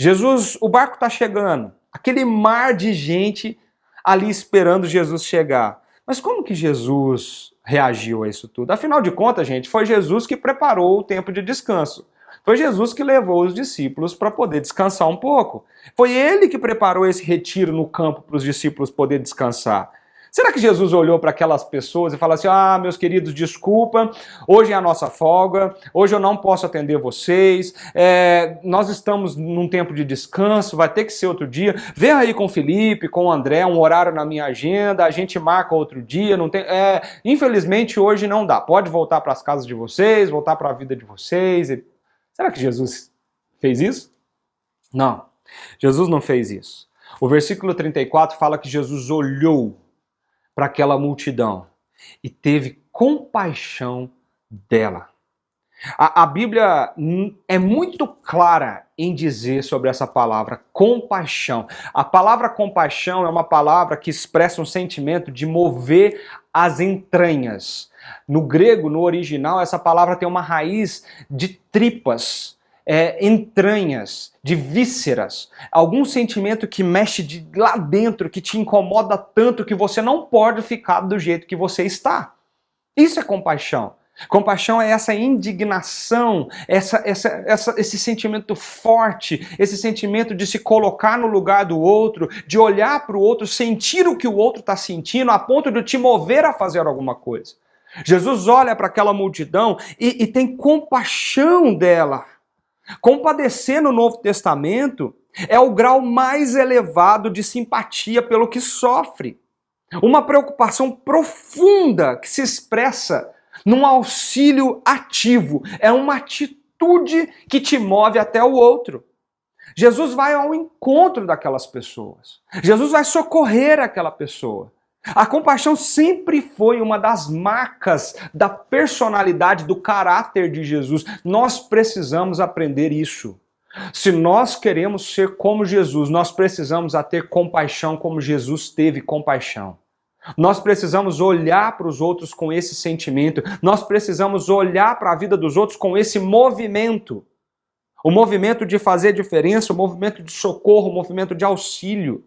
Jesus, o barco está chegando, aquele mar de gente ali esperando Jesus chegar. Mas como que Jesus reagiu a isso tudo? Afinal de contas, gente, foi Jesus que preparou o tempo de descanso. Foi Jesus que levou os discípulos para poder descansar um pouco. Foi ele que preparou esse retiro no campo para os discípulos poderem descansar. Será que Jesus olhou para aquelas pessoas e falou assim: ah, meus queridos, desculpa, hoje é a nossa folga, hoje eu não posso atender vocês, nós estamos num tempo de descanso, vai ter que ser outro dia, vem aí com o Felipe, com o André, um horário na minha agenda, a gente marca outro dia, não tem, infelizmente hoje não dá, pode voltar para as casas de vocês, voltar para a vida de vocês. Será que Jesus fez isso? Não, Jesus não fez isso. O versículo 34 fala que Jesus olhou para aquela multidão e teve compaixão dela. A Bíblia é muito clara em dizer sobre essa palavra, compaixão. A palavra compaixão é uma palavra que expressa um sentimento de mover as entranhas. No grego, no original, essa palavra tem uma raiz de tripas, entranhas, de vísceras, algum sentimento que mexe de lá dentro, que te incomoda tanto que você não pode ficar do jeito que você está. Isso é compaixão. Compaixão é essa indignação, esse sentimento forte, esse sentimento de se colocar no lugar do outro, de olhar para o outro, sentir o que o outro está sentindo, a ponto de te mover a fazer alguma coisa. Jesus olha para aquela multidão e tem compaixão dela. Compadecer no Novo Testamento é o grau mais elevado de simpatia pelo que sofre. Uma preocupação profunda que se expressa num auxílio ativo. É uma atitude que te move até o outro. Jesus vai ao encontro daquelas pessoas. Jesus vai socorrer aquela pessoa. A compaixão sempre foi uma das marcas da personalidade, do caráter de Jesus. Nós precisamos aprender isso. Se nós queremos ser como Jesus, nós precisamos ter compaixão como Jesus teve compaixão. Nós precisamos olhar para os outros com esse sentimento. Nós precisamos olhar para a vida dos outros com esse movimento. O movimento de fazer diferença, o movimento de socorro, o movimento de auxílio.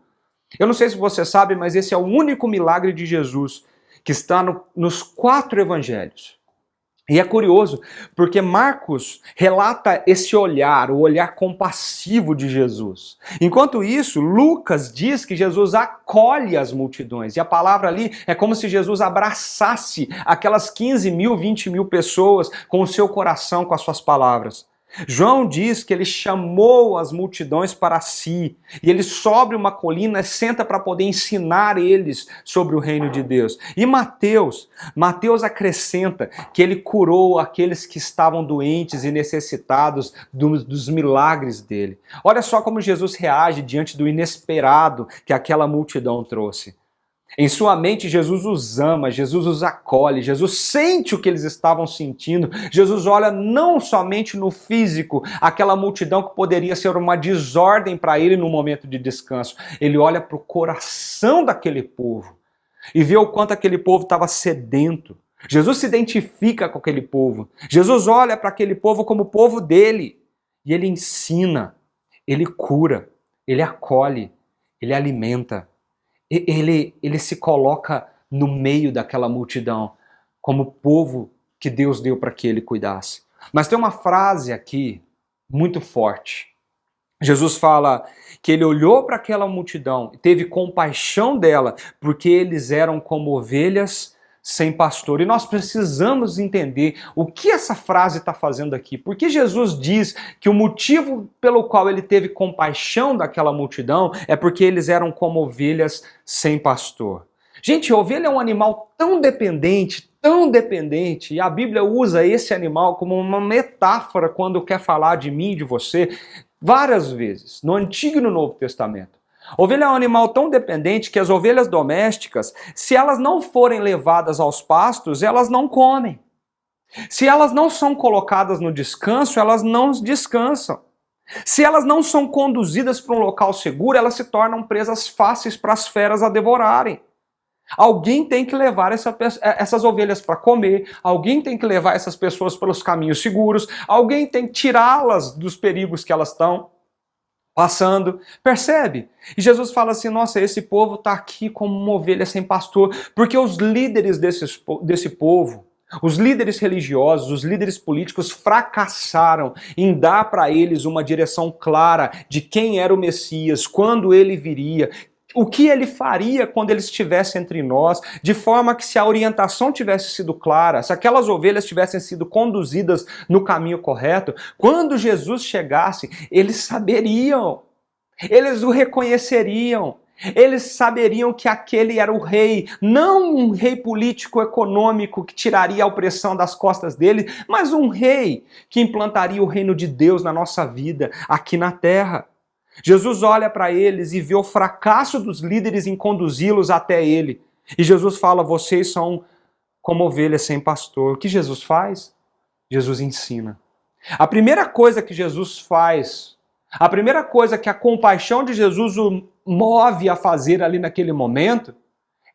Eu não sei se você sabe, mas esse é o único milagre de Jesus que está nos 4 evangelhos. E é curioso, porque Marcos relata esse olhar, o olhar compassivo de Jesus. Enquanto isso, Lucas diz que Jesus acolhe as multidões. E a palavra ali é como se Jesus abraçasse aquelas 15 mil, 20 mil pessoas com o seu coração, com as suas palavras. João diz que ele chamou as multidões para si, e ele sobe uma colina e senta para poder ensinar eles sobre o reino de Deus. E Mateus acrescenta que ele curou aqueles que estavam doentes e necessitados dos milagres dele. Olha só como Jesus reage diante do inesperado que aquela multidão trouxe. Em sua mente, Jesus os ama, Jesus os acolhe, Jesus sente o que eles estavam sentindo. Jesus olha não somente no físico, aquela multidão que poderia ser uma desordem para ele no momento de descanso. Ele olha para o coração daquele povo e vê o quanto aquele povo estava sedento. Jesus se identifica com aquele povo. Jesus olha para aquele povo como o povo dele e ele ensina, ele cura, ele acolhe, ele alimenta. Ele se coloca no meio daquela multidão, como povo que Deus deu para que ele cuidasse. Mas tem uma frase aqui muito forte. Jesus fala que ele olhou para aquela multidão e teve compaixão dela, porque eles eram como ovelhas sem pastor. E nós precisamos entender o que essa frase está fazendo aqui. Porque Jesus diz que o motivo pelo qual ele teve compaixão daquela multidão é porque eles eram como ovelhas sem pastor. Gente, a ovelha é um animal tão dependente, e a Bíblia usa esse animal como uma metáfora quando quer falar de mim e de você. várias vezes, no Antigo e no Novo Testamento. A ovelha é um animal tão dependente que as ovelhas domésticas, se elas não forem levadas aos pastos, elas não comem. Se elas não são colocadas no descanso, elas não descansam. Se elas não são conduzidas para um local seguro, elas se tornam presas fáceis para as feras a devorarem. Alguém tem que levar essas ovelhas para comer, alguém tem que levar essas pessoas pelos caminhos seguros, alguém tem que tirá-las dos perigos que elas estão passando. Percebe? E Jesus fala assim, nossa, esse povo está aqui como uma ovelha sem pastor, porque os líderes desse povo, os líderes religiosos, os líderes políticos fracassaram em dar para eles uma direção clara de quem era o Messias, quando ele viria, o que ele faria quando ele estivesse entre nós, de forma que se a orientação tivesse sido clara, se aquelas ovelhas tivessem sido conduzidas no caminho correto, quando Jesus chegasse, eles saberiam, eles o reconheceriam. Eles saberiam que aquele era o rei, não um rei político-econômico que tiraria a opressão das costas dele, mas um rei que implantaria o reino de Deus na nossa vida, aqui na terra. Jesus olha para eles e vê o fracasso dos líderes em conduzi-los até ele. E Jesus fala, vocês são como ovelhas sem pastor. O que Jesus faz? Jesus ensina. A primeira coisa que Jesus faz, a primeira coisa que a compaixão de Jesus o move a fazer ali naquele momento,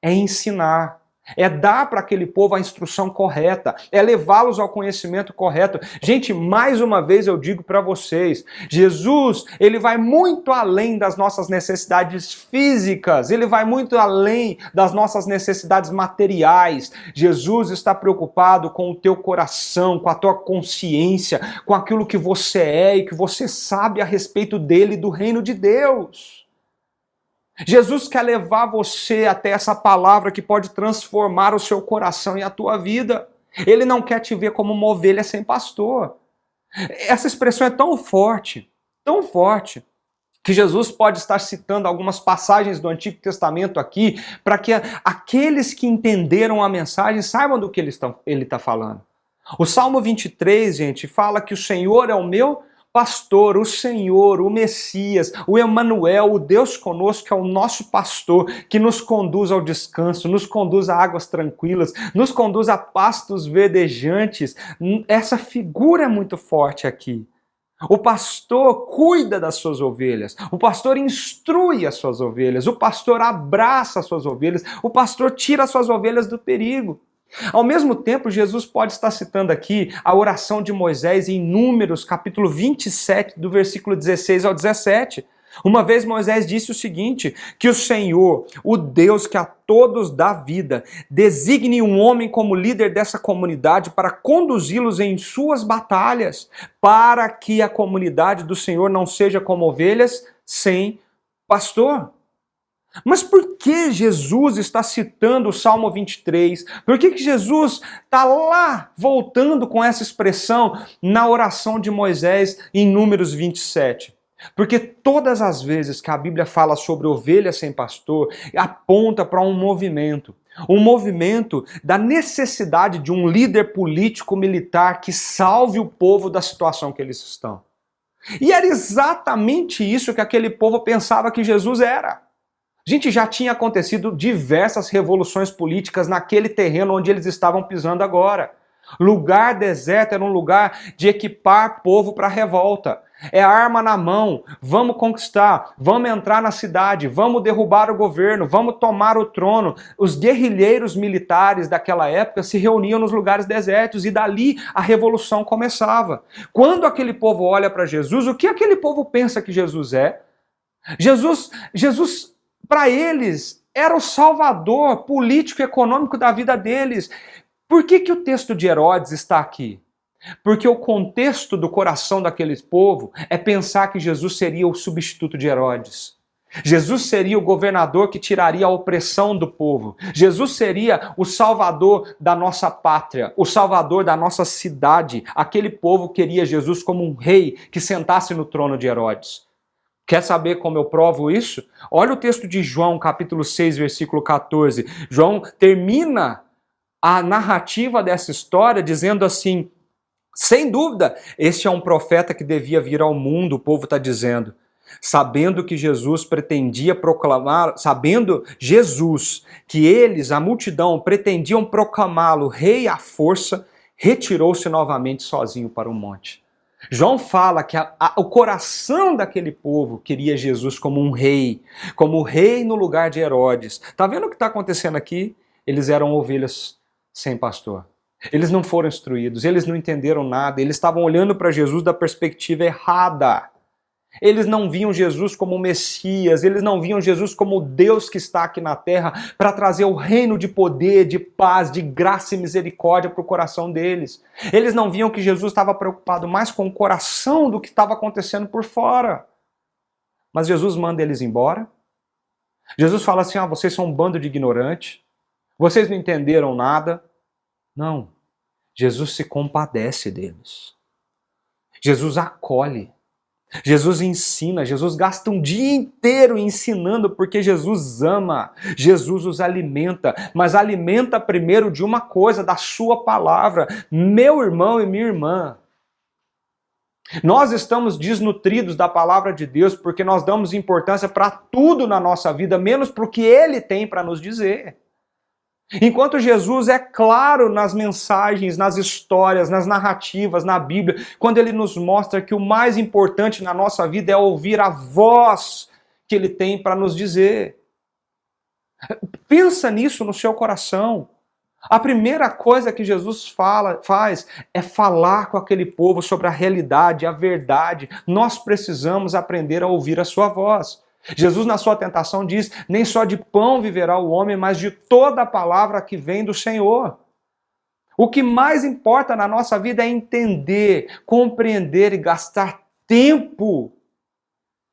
é ensinar. É dar para aquele povo a instrução correta, é levá-los ao conhecimento correto. Gente, mais uma vez eu digo para vocês, Jesus, ele vai muito além das nossas necessidades físicas, ele vai muito além das nossas necessidades materiais. Jesus está preocupado com o teu coração, com a tua consciência, com aquilo que você é e que você sabe a respeito dele e do reino de Deus. Jesus quer levar você até essa palavra que pode transformar o seu coração e a tua vida. Ele não quer te ver como uma ovelha sem pastor. Essa expressão é tão forte, que Jesus pode estar citando algumas passagens do Antigo Testamento aqui, para que aqueles que entenderam a mensagem saibam do que ele está falando. O Salmo 23, gente, fala que o Senhor é o meu pastor, o Senhor, o Messias, o Emanuel, o Deus conosco, que é o nosso pastor, que nos conduz ao descanso, nos conduz a águas tranquilas, nos conduz a pastos verdejantes. Essa figura é muito forte aqui. O pastor cuida das suas ovelhas, o pastor instrui as suas ovelhas, o pastor abraça as suas ovelhas, o pastor tira as suas ovelhas do perigo. Ao mesmo tempo, Jesus pode estar citando aqui a oração de Moisés em Números, capítulo 27, do versículo 16 ao 17. Uma vez Moisés disse o seguinte, que o Senhor, o Deus que a todos dá vida, designe um homem como líder dessa comunidade para conduzi-los em suas batalhas, para que a comunidade do Senhor não seja como ovelhas sem pastor. Mas por que Jesus está citando o Salmo 23? Por que Jesus está lá voltando com essa expressão na oração de Moisés em Números 27? Porque todas as vezes que a Bíblia fala sobre ovelha sem pastor, aponta para um movimento da necessidade de um líder político-militar que salve o povo da situação que eles estão. E era exatamente isso que aquele povo pensava que Jesus era. Gente, já tinha acontecido diversas revoluções políticas naquele terreno onde eles estavam pisando agora. Lugar deserto era um lugar de equipar povo para a revolta. É arma na mão, vamos conquistar, vamos entrar na cidade, vamos derrubar o governo, vamos tomar o trono. Os guerrilheiros militares daquela época se reuniam nos lugares desertos e dali a revolução começava. Quando aquele povo olha para Jesus, o que aquele povo pensa que Jesus é? Jesus para eles, era o salvador político e econômico da vida deles. Por que o texto de Herodes está aqui? Porque o contexto do coração daquele povo é pensar que Jesus seria o substituto de Herodes. Jesus seria o governador que tiraria a opressão do povo. Jesus seria o salvador da nossa pátria, o salvador da nossa cidade. Aquele povo queria Jesus como um rei que sentasse no trono de Herodes. Quer saber como eu provo isso? Olha o texto de João, capítulo 6, versículo 14. João termina a narrativa dessa história dizendo assim, Sem dúvida, este é um profeta que devia vir ao mundo, o povo está dizendo. Sabendo que Jesus pretendia proclamar, sabendo Jesus que eles, a multidão, pretendiam proclamá-lo rei à força, retirou-se novamente sozinho para o monte. João fala que o coração daquele povo queria Jesus como um rei, como rei no lugar de Herodes. Está vendo o que está acontecendo aqui? Eles eram ovelhas sem pastor. Eles não foram instruídos, eles não entenderam nada, eles estavam olhando para Jesus da perspectiva errada. Eles não viam Jesus como o Messias, eles não viam Jesus como o Deus que está aqui na terra para trazer o reino de poder, de paz, de graça e misericórdia para o coração deles. Eles não viam que Jesus estava preocupado mais com o coração do que estava acontecendo por fora. Mas Jesus manda eles embora. Jesus fala assim, vocês são um bando de ignorantes, vocês não entenderam nada. Não, Jesus se compadece deles. Jesus acolhe. Jesus ensina, Jesus gasta um dia inteiro ensinando porque Jesus ama, Jesus os alimenta, mas alimenta primeiro de uma coisa, da sua palavra. Meu irmão e minha irmã, nós estamos desnutridos da palavra de Deus porque nós damos importância para tudo na nossa vida, menos para o que Ele tem para nos dizer. Enquanto Jesus é claro nas mensagens, nas histórias, nas narrativas, na Bíblia, quando ele nos mostra que o mais importante na nossa vida é ouvir a voz que ele tem para nos dizer. Pensa nisso no seu coração. A primeira coisa que Jesus faz é falar com aquele povo sobre a realidade, a verdade. Nós precisamos aprender a ouvir a sua voz. Jesus, na sua tentação, diz, nem só de pão viverá o homem, mas de toda a palavra que vem do Senhor. O que mais importa na nossa vida é entender, compreender e gastar tempo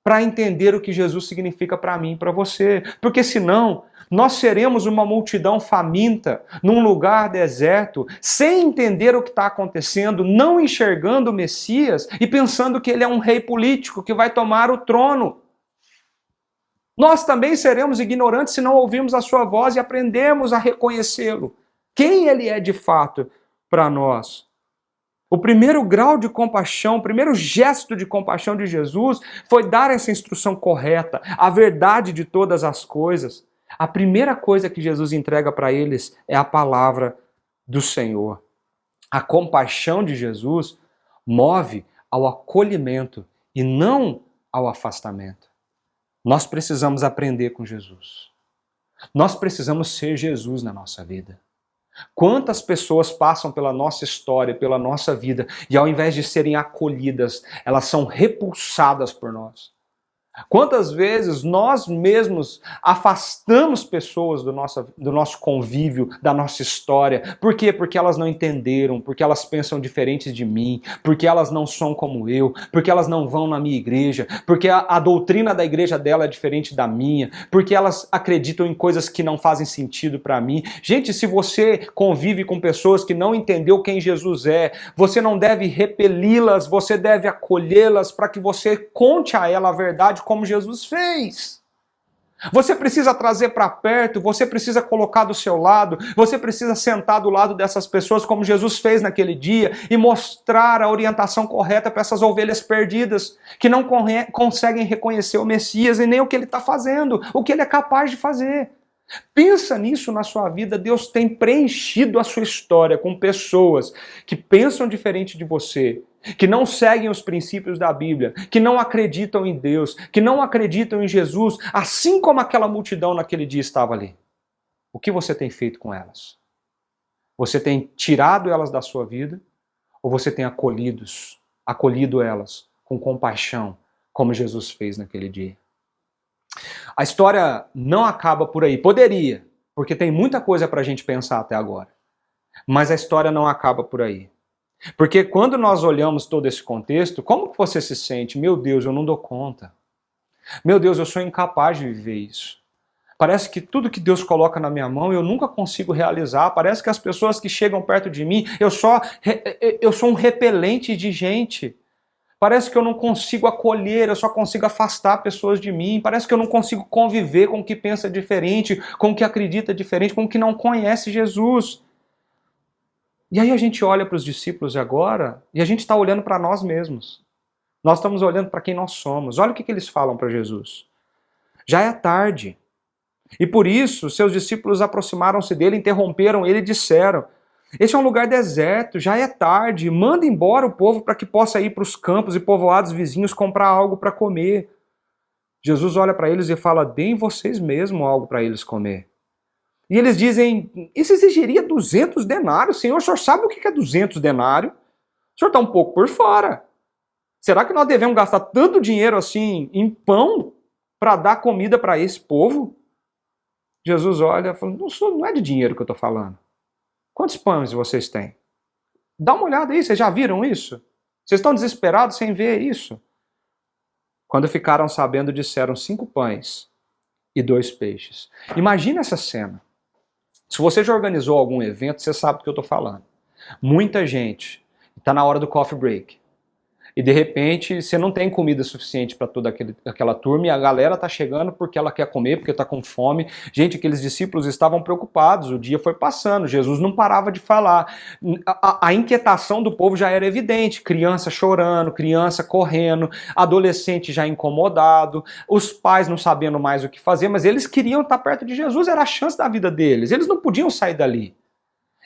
para entender o que Jesus significa para mim e para você. Porque senão, nós seremos uma multidão faminta, num lugar deserto, sem entender o que está acontecendo, não enxergando o Messias e pensando que ele é um rei político que vai tomar o trono. Nós também seremos ignorantes se não ouvirmos a sua voz e aprendermos a reconhecê-lo. Quem ele é de fato para nós. O primeiro grau de compaixão, o primeiro gesto de compaixão de Jesus foi dar essa instrução correta, a verdade de todas as coisas. A primeira coisa que Jesus entrega para eles é a palavra do Senhor. A compaixão de Jesus move ao acolhimento e não ao afastamento. Nós precisamos aprender com Jesus. Nós precisamos ser Jesus na nossa vida. Quantas pessoas passam pela nossa história, pela nossa vida, e ao invés de serem acolhidas, elas são repulsadas por nós. Quantas vezes nós mesmos afastamos pessoas do nosso convívio, da nossa história. Por quê? Porque elas não entenderam, porque elas pensam diferentes de mim, porque elas não são como eu, porque elas não vão na minha igreja, porque a doutrina da igreja dela é diferente da minha, porque elas acreditam em coisas que não fazem sentido para mim. Gente, se você convive com pessoas que não entendeu quem Jesus é, você não deve repeli-las, você deve acolhê-las para que você conte a ela a verdade como Jesus fez. Você precisa trazer para perto, você precisa colocar do seu lado, você precisa sentar do lado dessas pessoas como Jesus fez naquele dia e mostrar a orientação correta para essas ovelhas perdidas que não conseguem reconhecer o Messias e nem o que ele está fazendo, o que ele é capaz de fazer. Pensa nisso na sua vida. Deus tem preenchido a sua história com pessoas que pensam diferente de você, que não seguem os princípios da Bíblia, que não acreditam em Deus, que não acreditam em Jesus, assim como aquela multidão naquele dia estava ali. O que você tem feito com elas? Você tem tirado elas da sua vida ou você tem acolhido elas com compaixão, como Jesus fez naquele dia? A história não acaba por aí. Poderia, porque tem muita coisa para a gente pensar até agora. Mas a história não acaba por aí. Porque quando nós olhamos todo esse contexto, como que você se sente? Meu Deus, eu não dou conta. Meu Deus, eu sou incapaz de viver isso. Parece que tudo que Deus coloca na minha mão eu nunca consigo realizar. Parece que as pessoas que chegam perto de mim, eu sou um repelente de gente. Parece que eu não consigo acolher, eu só consigo afastar pessoas de mim. Parece que eu não consigo conviver com o que pensa diferente, com o que acredita diferente, com o que não conhece Jesus. E aí a gente olha para os discípulos agora e a gente está olhando para nós mesmos. Nós estamos olhando para quem nós somos. Olha o que eles falam para Jesus. Já é tarde. E por isso seus discípulos aproximaram-se dele, interromperam ele e disseram: este é um lugar deserto, já é tarde, manda embora o povo para que possa ir para os campos e povoados vizinhos comprar algo para comer. Jesus olha para eles e fala: deem vocês mesmos algo para eles comer. E eles dizem: isso exigiria 200 denários, Senhor, o senhor sabe o que é 200 denários? O senhor está um pouco por fora. Será que nós devemos gastar tanto dinheiro assim em pão para dar comida para esse povo? Jesus olha e fala: não é de dinheiro que eu estou falando. Quantos pães vocês têm? Dá uma olhada aí, vocês já viram isso? Vocês estão desesperados sem ver isso? Quando ficaram sabendo, disseram: 5 pães e 2 peixes. Imagina essa cena. Se você já organizou algum evento, você sabe do que eu estou falando. Muita gente, está na hora do coffee break. E de repente você não tem comida suficiente para toda aquela turma e a galera está chegando porque ela quer comer, porque está com fome. Gente, aqueles discípulos estavam preocupados, o dia foi passando, Jesus não parava de falar. A inquietação do povo já era evidente, criança chorando, criança correndo, adolescente já incomodado, os pais não sabendo mais o que fazer, mas eles queriam estar perto de Jesus, era a chance da vida deles, eles não podiam sair dali.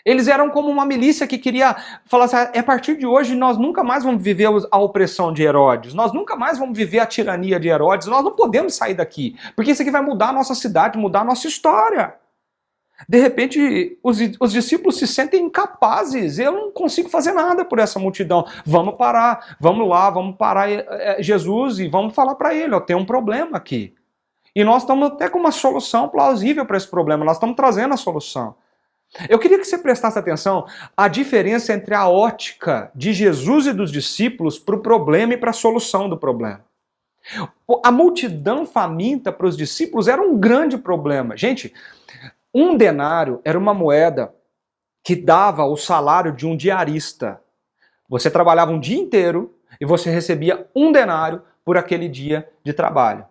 Eles eram como uma milícia que queria falar assim: a partir de hoje nós nunca mais vamos viver a opressão de Herodes, nós nunca mais vamos viver a tirania de Herodes, nós não podemos sair daqui, porque isso aqui vai mudar a nossa cidade, mudar a nossa história. De repente, os discípulos se sentem incapazes, eu não consigo fazer nada por essa multidão, vamos parar, vamos lá, vamos parar Jesus e vamos falar para ele: ó, tem um problema aqui. E nós estamos até com uma solução plausível para esse problema, nós estamos trazendo a solução. Eu queria que você prestasse atenção à diferença entre a ótica de Jesus e dos discípulos para o problema e para a solução do problema. A multidão faminta para os discípulos era um grande problema. Gente, 1 denário era uma moeda que dava o salário de um diarista. Você trabalhava um dia inteiro e você recebia 1 denário por aquele dia de trabalho.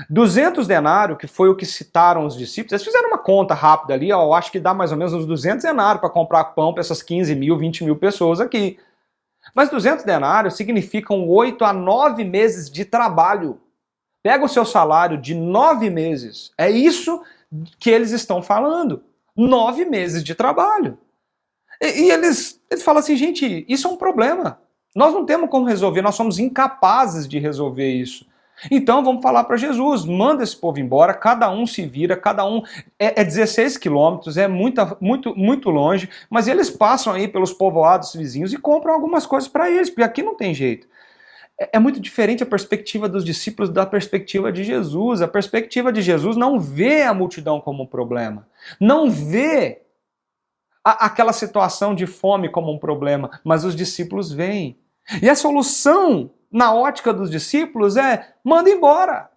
200 denários, que foi o que citaram os discípulos, eles fizeram uma conta rápida ali, ó, eu acho que dá mais ou menos uns 200 denários para comprar pão para essas 15 mil, 20 mil pessoas aqui. Mas 200 denários significam 8 a 9 meses de trabalho. Pega o seu salário de 9 meses, é isso que eles estão falando, 9 meses de trabalho. E eles falam assim: gente, isso é um problema, nós não temos como resolver, nós somos incapazes de resolver isso. Então vamos falar para Jesus: manda esse povo embora, cada um se vira, cada um... É 16 quilômetros, é muito longe, mas eles passam aí pelos povoados vizinhos e compram algumas coisas para eles, porque aqui não tem jeito. É muito diferente a perspectiva dos discípulos da perspectiva de Jesus. A perspectiva de Jesus não vê a multidão como um problema, não vê aquela situação de fome como um problema, mas os discípulos veem. E a solução na ótica dos discípulos é: manda embora.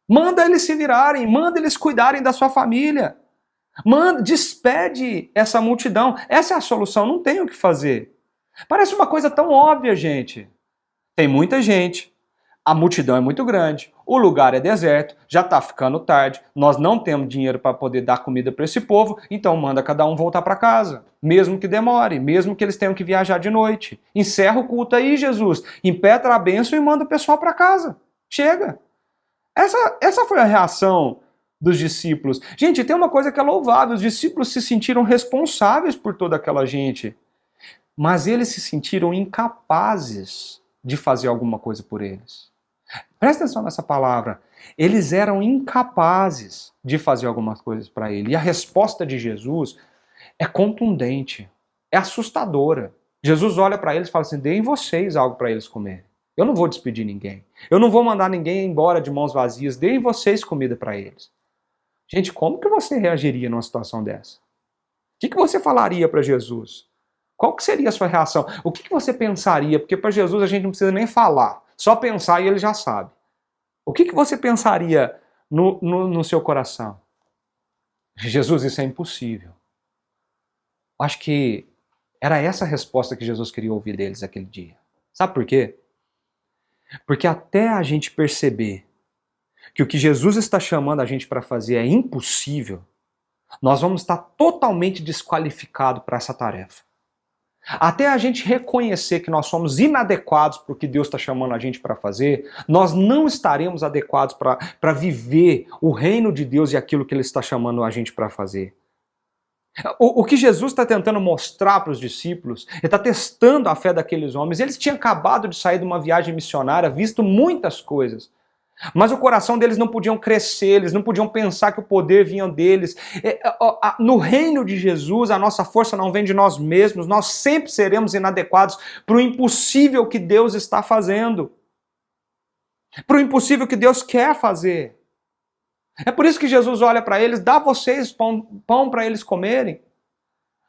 Manda eles se virarem, manda eles cuidarem da sua família. Despede essa multidão. Essa é a solução, não tem o que fazer. Parece uma coisa tão óbvia, gente. Tem muita gente, a multidão é muito grande, o lugar é deserto, já está ficando tarde, nós não temos dinheiro para poder dar comida para esse povo, então manda cada um voltar para casa, mesmo que demore, mesmo que eles tenham que viajar de noite. Encerra o culto aí, Jesus, impetra a bênção e manda o pessoal para casa. Chega. Essa foi a reação dos discípulos. Gente, tem uma coisa que é louvável: os discípulos se sentiram responsáveis por toda aquela gente, mas eles se sentiram incapazes de fazer alguma coisa por eles. Presta atenção nessa palavra. Eles eram incapazes de fazer algumas coisas para ele. E a resposta de Jesus é contundente, é assustadora. Jesus olha para eles e fala assim: deem vocês algo para eles comerem. Eu não vou despedir ninguém. Eu não vou mandar ninguém embora de mãos vazias. Deem vocês comida para eles. Gente, como que você reagiria numa situação dessa? O que você falaria para Jesus? Qual que seria a sua reação? O que você pensaria? Porque para Jesus a gente não precisa nem falar. Só pensar e ele já sabe. O que você pensaria no seu coração? Jesus, isso é impossível. Acho que era essa a resposta que Jesus queria ouvir deles aquele dia. Sabe por quê? Porque até a gente perceber que o que Jesus está chamando a gente para fazer é impossível, nós vamos estar totalmente desqualificados para essa tarefa. Até a gente reconhecer que nós somos inadequados para o que Deus está chamando a gente para fazer, nós não estaremos adequados para viver o reino de Deus e aquilo que Ele está chamando a gente para fazer. O que Jesus está tentando mostrar para os discípulos, Ele está testando a fé daqueles homens. Eles tinham acabado de sair de uma viagem missionária, visto muitas coisas. Mas o coração deles não podiam crescer, eles não podiam pensar que o poder vinha deles. No reino de Jesus, a nossa força não vem de nós mesmos, nós sempre seremos inadequados para o impossível que Deus está fazendo, para o impossível que Deus quer fazer. É por isso que Jesus olha para eles, dá vocês pão para eles comerem.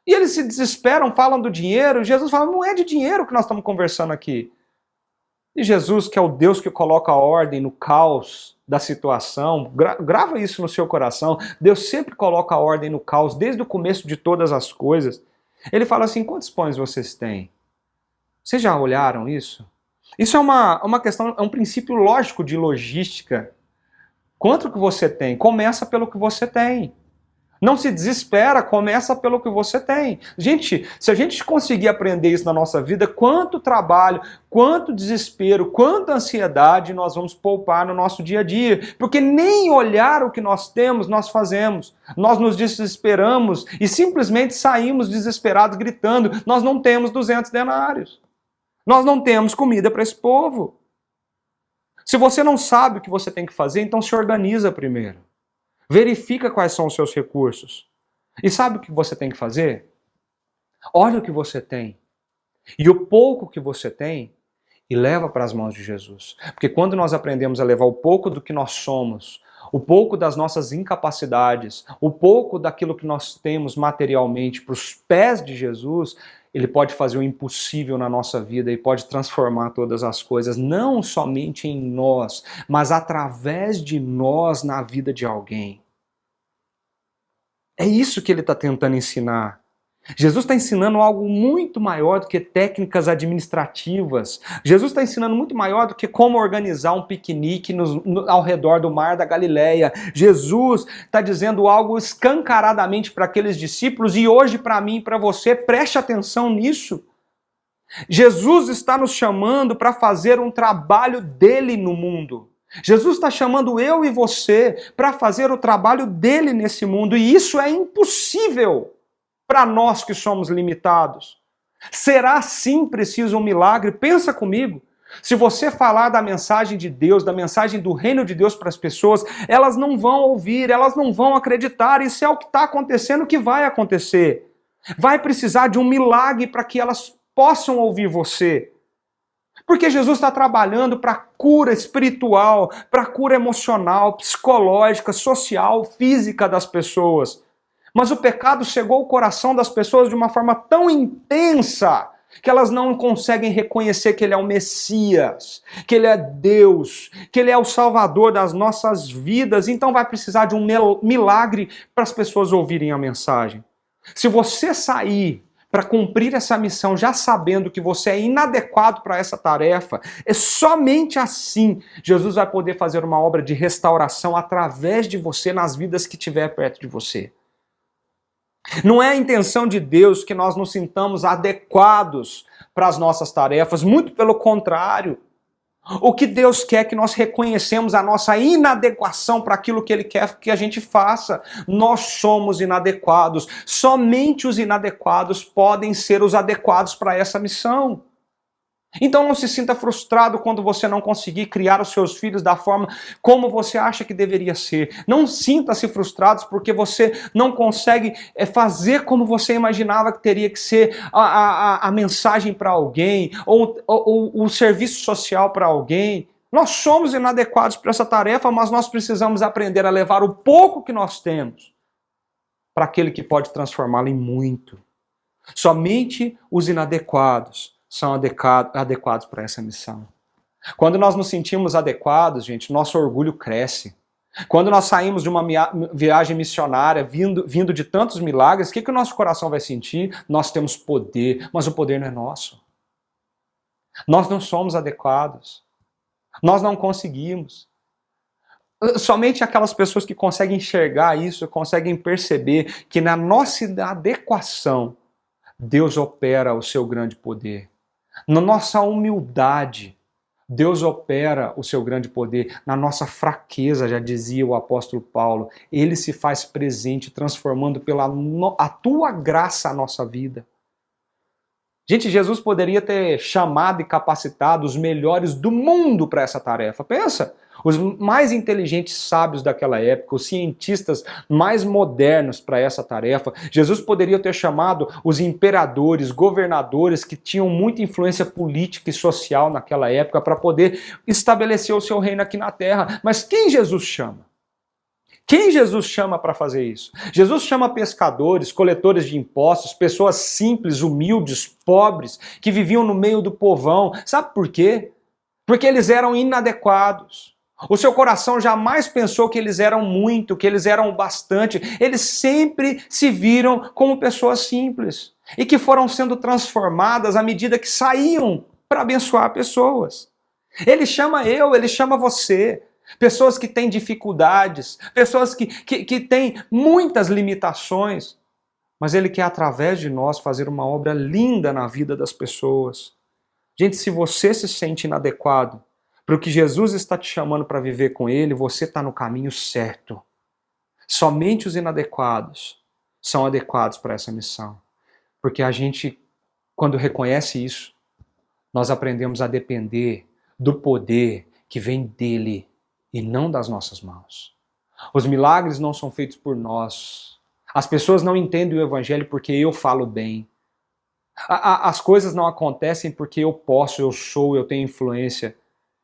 E eles se desesperam, falam do dinheiro. Jesus fala, não é de dinheiro que nós estamos conversando aqui. E Jesus, que é o Deus que coloca a ordem no caos da situação, grava isso no seu coração, Deus sempre coloca a ordem no caos, desde o começo de todas as coisas. Ele fala assim, quantos pães vocês têm? Vocês já olharam isso? Isso é uma questão, é um princípio lógico de logística. Quanto que você tem? Começa pelo que você tem. Não se desespera, começa pelo que você tem. Gente, se a gente conseguir aprender isso na nossa vida, quanto trabalho, quanto desespero, quanta ansiedade nós vamos poupar no nosso dia a dia. Porque nem olhar o que nós temos, nós fazemos. Nós nos desesperamos e simplesmente saímos desesperados gritando, nós não temos 200 denários. Nós não temos comida para esse povo. Se você não sabe o que você tem que fazer, então se organiza primeiro. Verifica quais são os seus recursos. E sabe o que você tem que fazer? Olha o que você tem. E o pouco que você tem, e leva para as mãos de Jesus. Porque quando nós aprendemos a levar o pouco do que nós somos, o pouco das nossas incapacidades, o pouco daquilo que nós temos materialmente para os pés de Jesus, Ele pode fazer o impossível na nossa vida e pode transformar todas as coisas, não somente em nós, mas através de nós na vida de alguém. É isso que ele está tentando ensinar. Jesus está ensinando algo muito maior do que técnicas administrativas. Jesus está ensinando muito maior do que como organizar um piquenique ao redor do mar da Galileia. Jesus está dizendo algo escancaradamente para aqueles discípulos e hoje para mim e para você, preste atenção nisso. Jesus está nos chamando para fazer um trabalho dele no mundo. Jesus está chamando eu e você para fazer o trabalho dele nesse mundo e isso é impossível para nós que somos limitados. Será sim preciso um milagre? Pensa comigo. Se você falar da mensagem de Deus, da mensagem do reino de Deus para as pessoas, elas não vão ouvir, elas não vão acreditar. Isso é o que está acontecendo, o que vai acontecer. Vai precisar de um milagre para que elas possam ouvir você. Porque Jesus está trabalhando para a cura espiritual, para a cura emocional, psicológica, social, física das pessoas. Mas o pecado chegou ao coração das pessoas de uma forma tão intensa que elas não conseguem reconhecer que Ele é o Messias, que Ele é Deus, que Ele é o Salvador das nossas vidas. Então vai precisar de um milagre para as pessoas ouvirem a mensagem. Se você sair para cumprir essa missão já sabendo que você é inadequado para essa tarefa, é somente assim Jesus vai poder fazer uma obra de restauração através de você nas vidas que estiver perto de você. Não é a intenção de Deus que nós nos sintamos adequados para as nossas tarefas, muito pelo contrário. O que Deus quer é que nós reconhecemos a nossa inadequação para aquilo que Ele quer que a gente faça. Nós somos inadequados. Somente os inadequados podem ser os adequados para essa missão. Então não se sinta frustrado quando você não conseguir criar os seus filhos da forma como você acha que deveria ser. Não sinta-se frustrado porque você não consegue fazer como você imaginava que teria que ser a mensagem para alguém ou o serviço social para alguém. Nós somos inadequados para essa tarefa, mas nós precisamos aprender a levar o pouco que nós temos para aquele que pode transformá-lo em muito. Somente os inadequados são adequados para essa missão. Quando nós nos sentimos adequados, gente, nosso orgulho cresce. Quando nós saímos de uma viagem missionária, vindo de tantos milagres, o que o nosso coração vai sentir? Nós temos poder, mas o poder não é nosso. Nós não somos adequados. Nós não conseguimos. Somente aquelas pessoas que conseguem enxergar isso, conseguem perceber que na nossa inadequação, Deus opera o seu grande poder. Na nossa humildade, Deus opera o seu grande poder. Na nossa fraqueza, já dizia o apóstolo Paulo, Ele se faz presente, transformando pela a tua graça a nossa vida. Gente, Jesus poderia ter chamado e capacitado os melhores do mundo para essa tarefa. Pensa, os mais inteligentes sábios daquela época, os cientistas mais modernos para essa tarefa. Jesus poderia ter chamado os imperadores, governadores que tinham muita influência política e social naquela época para poder estabelecer o seu reino aqui na terra. Mas quem Jesus chama? Quem Jesus chama para fazer isso? Jesus chama pescadores, coletores de impostos, pessoas simples, humildes, pobres, que viviam no meio do povão. Sabe por quê? Porque eles eram inadequados. O seu coração jamais pensou que eles eram muito, que eles eram bastante. Eles sempre se viram como pessoas simples e que foram sendo transformadas à medida que saíam para abençoar pessoas. Ele chama eu, ele chama você. Pessoas que têm dificuldades, pessoas que têm muitas limitações, mas Ele quer, através de nós, fazer uma obra linda na vida das pessoas. Gente, se você se sente inadequado para o que Jesus está te chamando para viver com Ele, você está no caminho certo. Somente os inadequados são adequados para essa missão. Porque a gente, quando reconhece isso, nós aprendemos a depender do poder que vem dEle e não das nossas mãos. Os milagres não são feitos por nós. As pessoas não entendem o Evangelho porque eu falo bem. As coisas não acontecem porque eu posso, eu sou, eu tenho influência.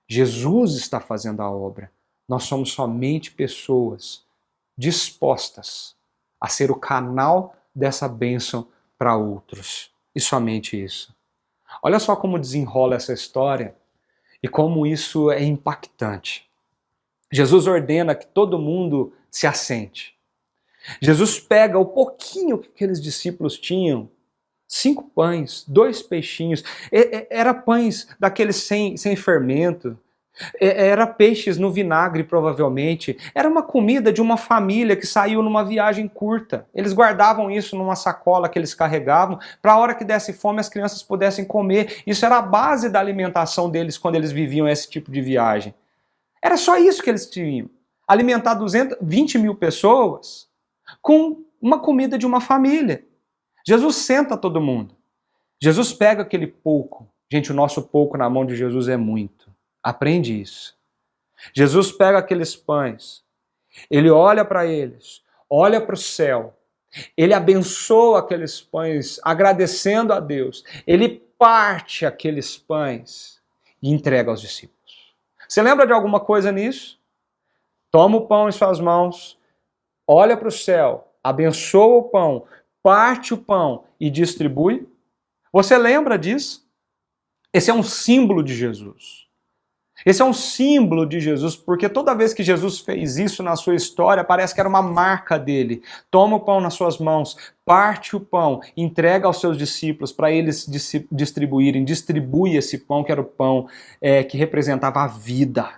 Jesus está fazendo a obra. Nós somos somente pessoas dispostas a ser o canal dessa bênção para outros. E somente isso. Olha só como desenrola essa história e como isso é impactante. Jesus ordena que todo mundo se assente. Jesus pega o pouquinho que aqueles discípulos tinham, 5 pães, 2 peixinhos, era pães daqueles sem fermento, era peixes no vinagre provavelmente, era uma comida de uma família que saiu numa viagem curta. Eles guardavam isso numa sacola que eles carregavam, para a hora que desse fome as crianças pudessem comer. Isso era a base da alimentação deles quando eles viviam esse tipo de viagem. Era só isso que eles tinham. Alimentar 20 mil pessoas com uma comida de uma família. Jesus senta todo mundo. Jesus pega aquele pouco. Gente, o nosso pouco na mão de Jesus é muito. Aprende isso. Jesus pega aqueles pães. Ele olha para eles. Olha para o céu. Ele abençoa aqueles pães, agradecendo a Deus. Ele parte aqueles pães e entrega aos discípulos. Você lembra de alguma coisa nisso? Toma o pão em suas mãos, olha para o céu, abençoa o pão, parte o pão e distribui. Você lembra disso? Esse é um símbolo de Jesus. Esse é um símbolo de Jesus, porque toda vez que Jesus fez isso na sua história, parece que era uma marca dele. Toma o pão nas suas mãos, parte o pão, entrega aos seus discípulos para eles distribuírem. Distribui esse pão, que era o pão que representava a vida.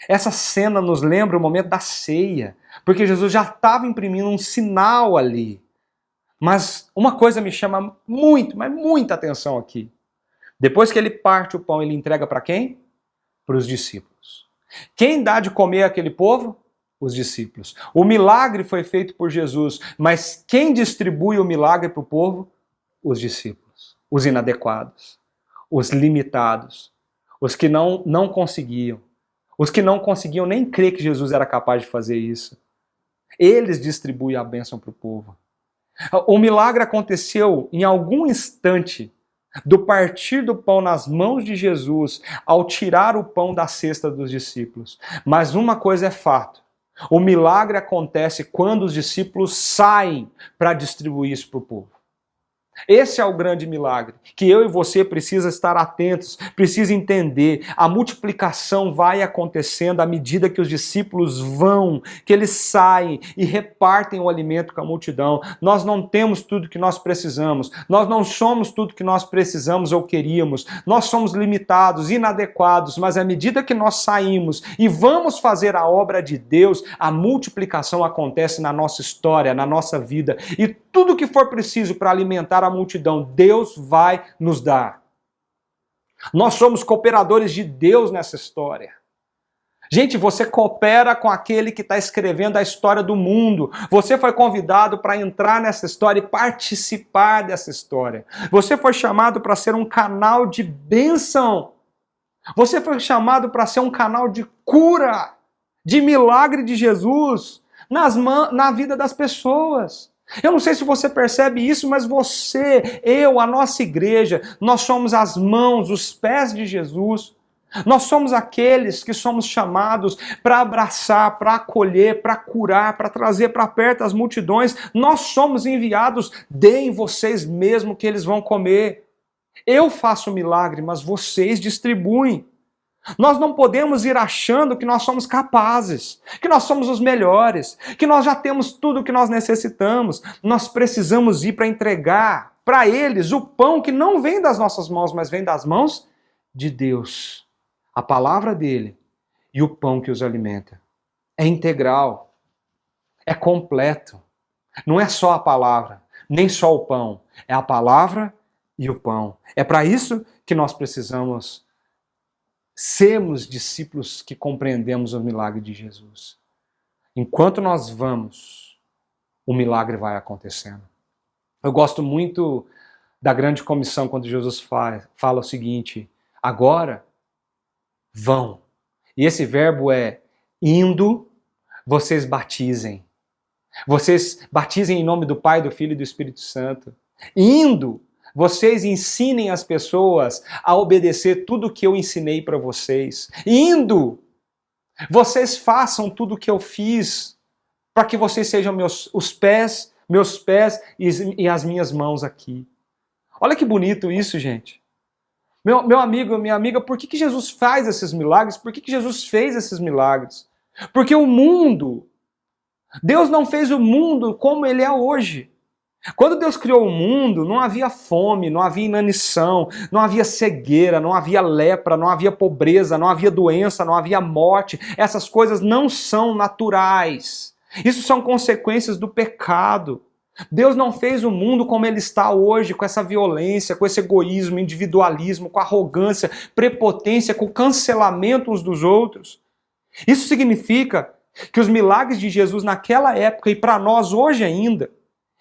Essa cena nos lembra o momento da ceia, porque Jesus já estava imprimindo um sinal ali. Mas uma coisa me chama muito, mas muita atenção aqui. Depois que ele parte o pão, ele entrega para quem? Para os discípulos. Quem dá de comer àquele povo? Os discípulos. O milagre foi feito por Jesus, mas quem distribui o milagre para o povo? Os discípulos. Os inadequados, os limitados, os que não conseguiam, os que não conseguiam nem crer que Jesus era capaz de fazer isso. Eles distribuem a bênção para o povo. O milagre aconteceu em algum instante do partir do pão nas mãos de Jesus ao tirar o pão da cesta dos discípulos. Mas uma coisa é fato, o milagre acontece quando os discípulos saem para distribuir isso para o povo. Esse é o grande milagre, que eu e você precisa estar atentos, precisa entender. A multiplicação vai acontecendo à medida que os discípulos vão, que eles saem e repartem o alimento com a multidão. Nós não temos tudo que nós precisamos, nós não somos tudo que nós precisamos ou queríamos, nós somos limitados, inadequados, mas à medida que nós saímos e vamos fazer a obra de Deus, a multiplicação acontece na nossa história, na nossa vida, e tudo que for preciso para alimentar a multidão, Deus vai nos dar. Nós somos cooperadores de Deus nessa história. Gente, você coopera com aquele que está escrevendo a história do mundo. Você foi convidado para entrar nessa história e participar dessa história. Você foi chamado para ser um canal de bênção. Você foi chamado para ser um canal de cura, de milagre de Jesus na vida das pessoas. Eu não sei se você percebe isso, mas você, eu, a nossa igreja, nós somos as mãos, os pés de Jesus. Nós somos aqueles que somos chamados para abraçar, para acolher, para curar, para trazer para perto as multidões. Nós somos enviados, deem vocês mesmo que eles vão comer. Eu faço o milagre, mas vocês distribuem. Nós não podemos ir achando que nós somos capazes, que nós somos os melhores, que nós já temos tudo o que nós necessitamos. Nós precisamos ir para entregar para eles o pão que não vem das nossas mãos, mas vem das mãos de Deus. A palavra dele e o pão que os alimenta. É integral, é completo. Não é só a palavra, nem só o pão. É a palavra e o pão. É para isso que nós precisamos sermos discípulos que compreendemos o milagre de Jesus. Enquanto nós vamos, o milagre vai acontecendo. Eu gosto muito da grande comissão quando Jesus fala o seguinte: agora vão. E esse verbo é indo, vocês batizem. Vocês batizem em nome do Pai, do Filho e do Espírito Santo. Indo, vocês ensinem as pessoas a obedecer tudo o que eu ensinei para vocês. Indo, vocês façam tudo o que eu fiz para que vocês sejam meus pés e as minhas mãos aqui. Olha que bonito isso, gente. Meu amigo, minha amiga, por que Jesus faz esses milagres? Por que Jesus fez esses milagres? Porque o mundo, Deus não fez o mundo como ele é hoje. Quando Deus criou o mundo, não havia fome, não havia inanição, não havia cegueira, não havia lepra, não havia pobreza, não havia doença, não havia morte. Essas coisas não são naturais. Isso são consequências do pecado. Deus não fez o mundo como ele está hoje, com essa violência, com esse egoísmo, individualismo, com arrogância, prepotência, com cancelamento uns dos outros. Isso significa que os milagres de Jesus naquela época e para nós hoje ainda,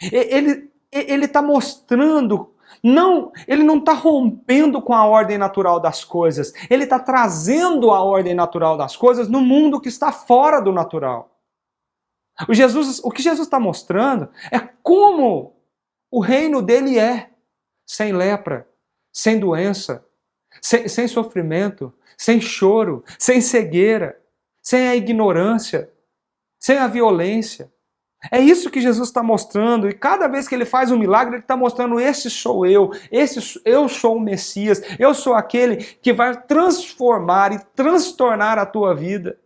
ele está mostrando, ele não está rompendo com a ordem natural das coisas, ele está trazendo a ordem natural das coisas no mundo que está fora do natural. O que Jesus está mostrando é como o reino dele é, sem lepra, sem doença, sem sofrimento, sem choro, sem cegueira, sem a ignorância, sem a violência. É isso que Jesus está mostrando, e cada vez que ele faz um milagre, ele está mostrando: esse sou eu sou o Messias, eu sou aquele que vai transformar e transtornar a tua vida,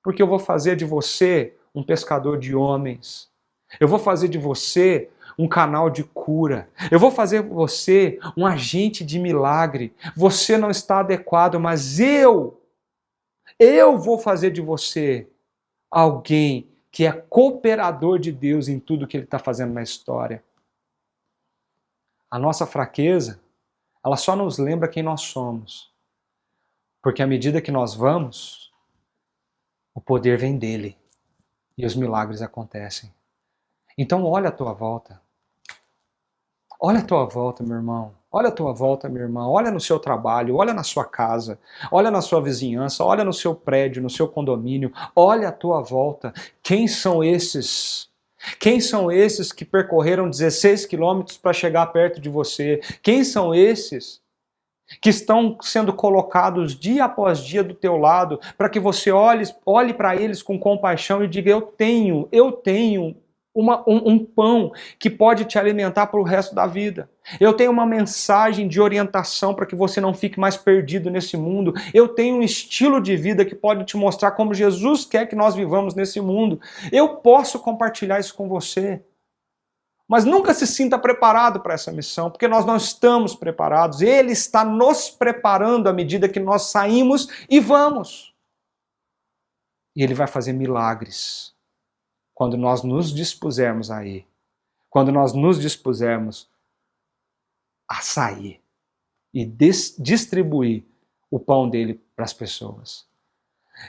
porque eu vou fazer de você um pescador de homens, eu vou fazer de você um canal de cura, eu vou fazer de você um agente de milagre. Você não está adequado, mas eu vou fazer de você alguém que é cooperador de Deus em tudo que ele está fazendo na história. A nossa fraqueza, ela só nos lembra quem nós somos, porque à medida que nós vamos, o poder vem dele. E os milagres acontecem. Então olha a tua volta. Olha a tua volta, meu irmão. Olha a tua volta, minha irmã. Olha no seu trabalho, olha na sua casa, olha na sua vizinhança, olha no seu prédio, no seu condomínio. Olha a tua volta. Quem são esses? Quem são esses que percorreram 16 quilômetros para chegar perto de você? Quem são esses que estão sendo colocados dia após dia do teu lado, para que você olhe para eles com compaixão e diga: eu tenho um pão que pode te alimentar para o resto da vida. Eu tenho uma mensagem de orientação para que você não fique mais perdido nesse mundo. Eu tenho um estilo de vida que pode te mostrar como Jesus quer que nós vivamos nesse mundo. Eu posso compartilhar isso com você. Mas nunca se sinta preparado para essa missão, porque nós não estamos preparados. Ele está nos preparando à medida que nós saímos e vamos. E Ele vai fazer milagres quando nós nos dispusermos a ir. Quando nós nos dispusermos a sair e distribuir o pão dele para as pessoas.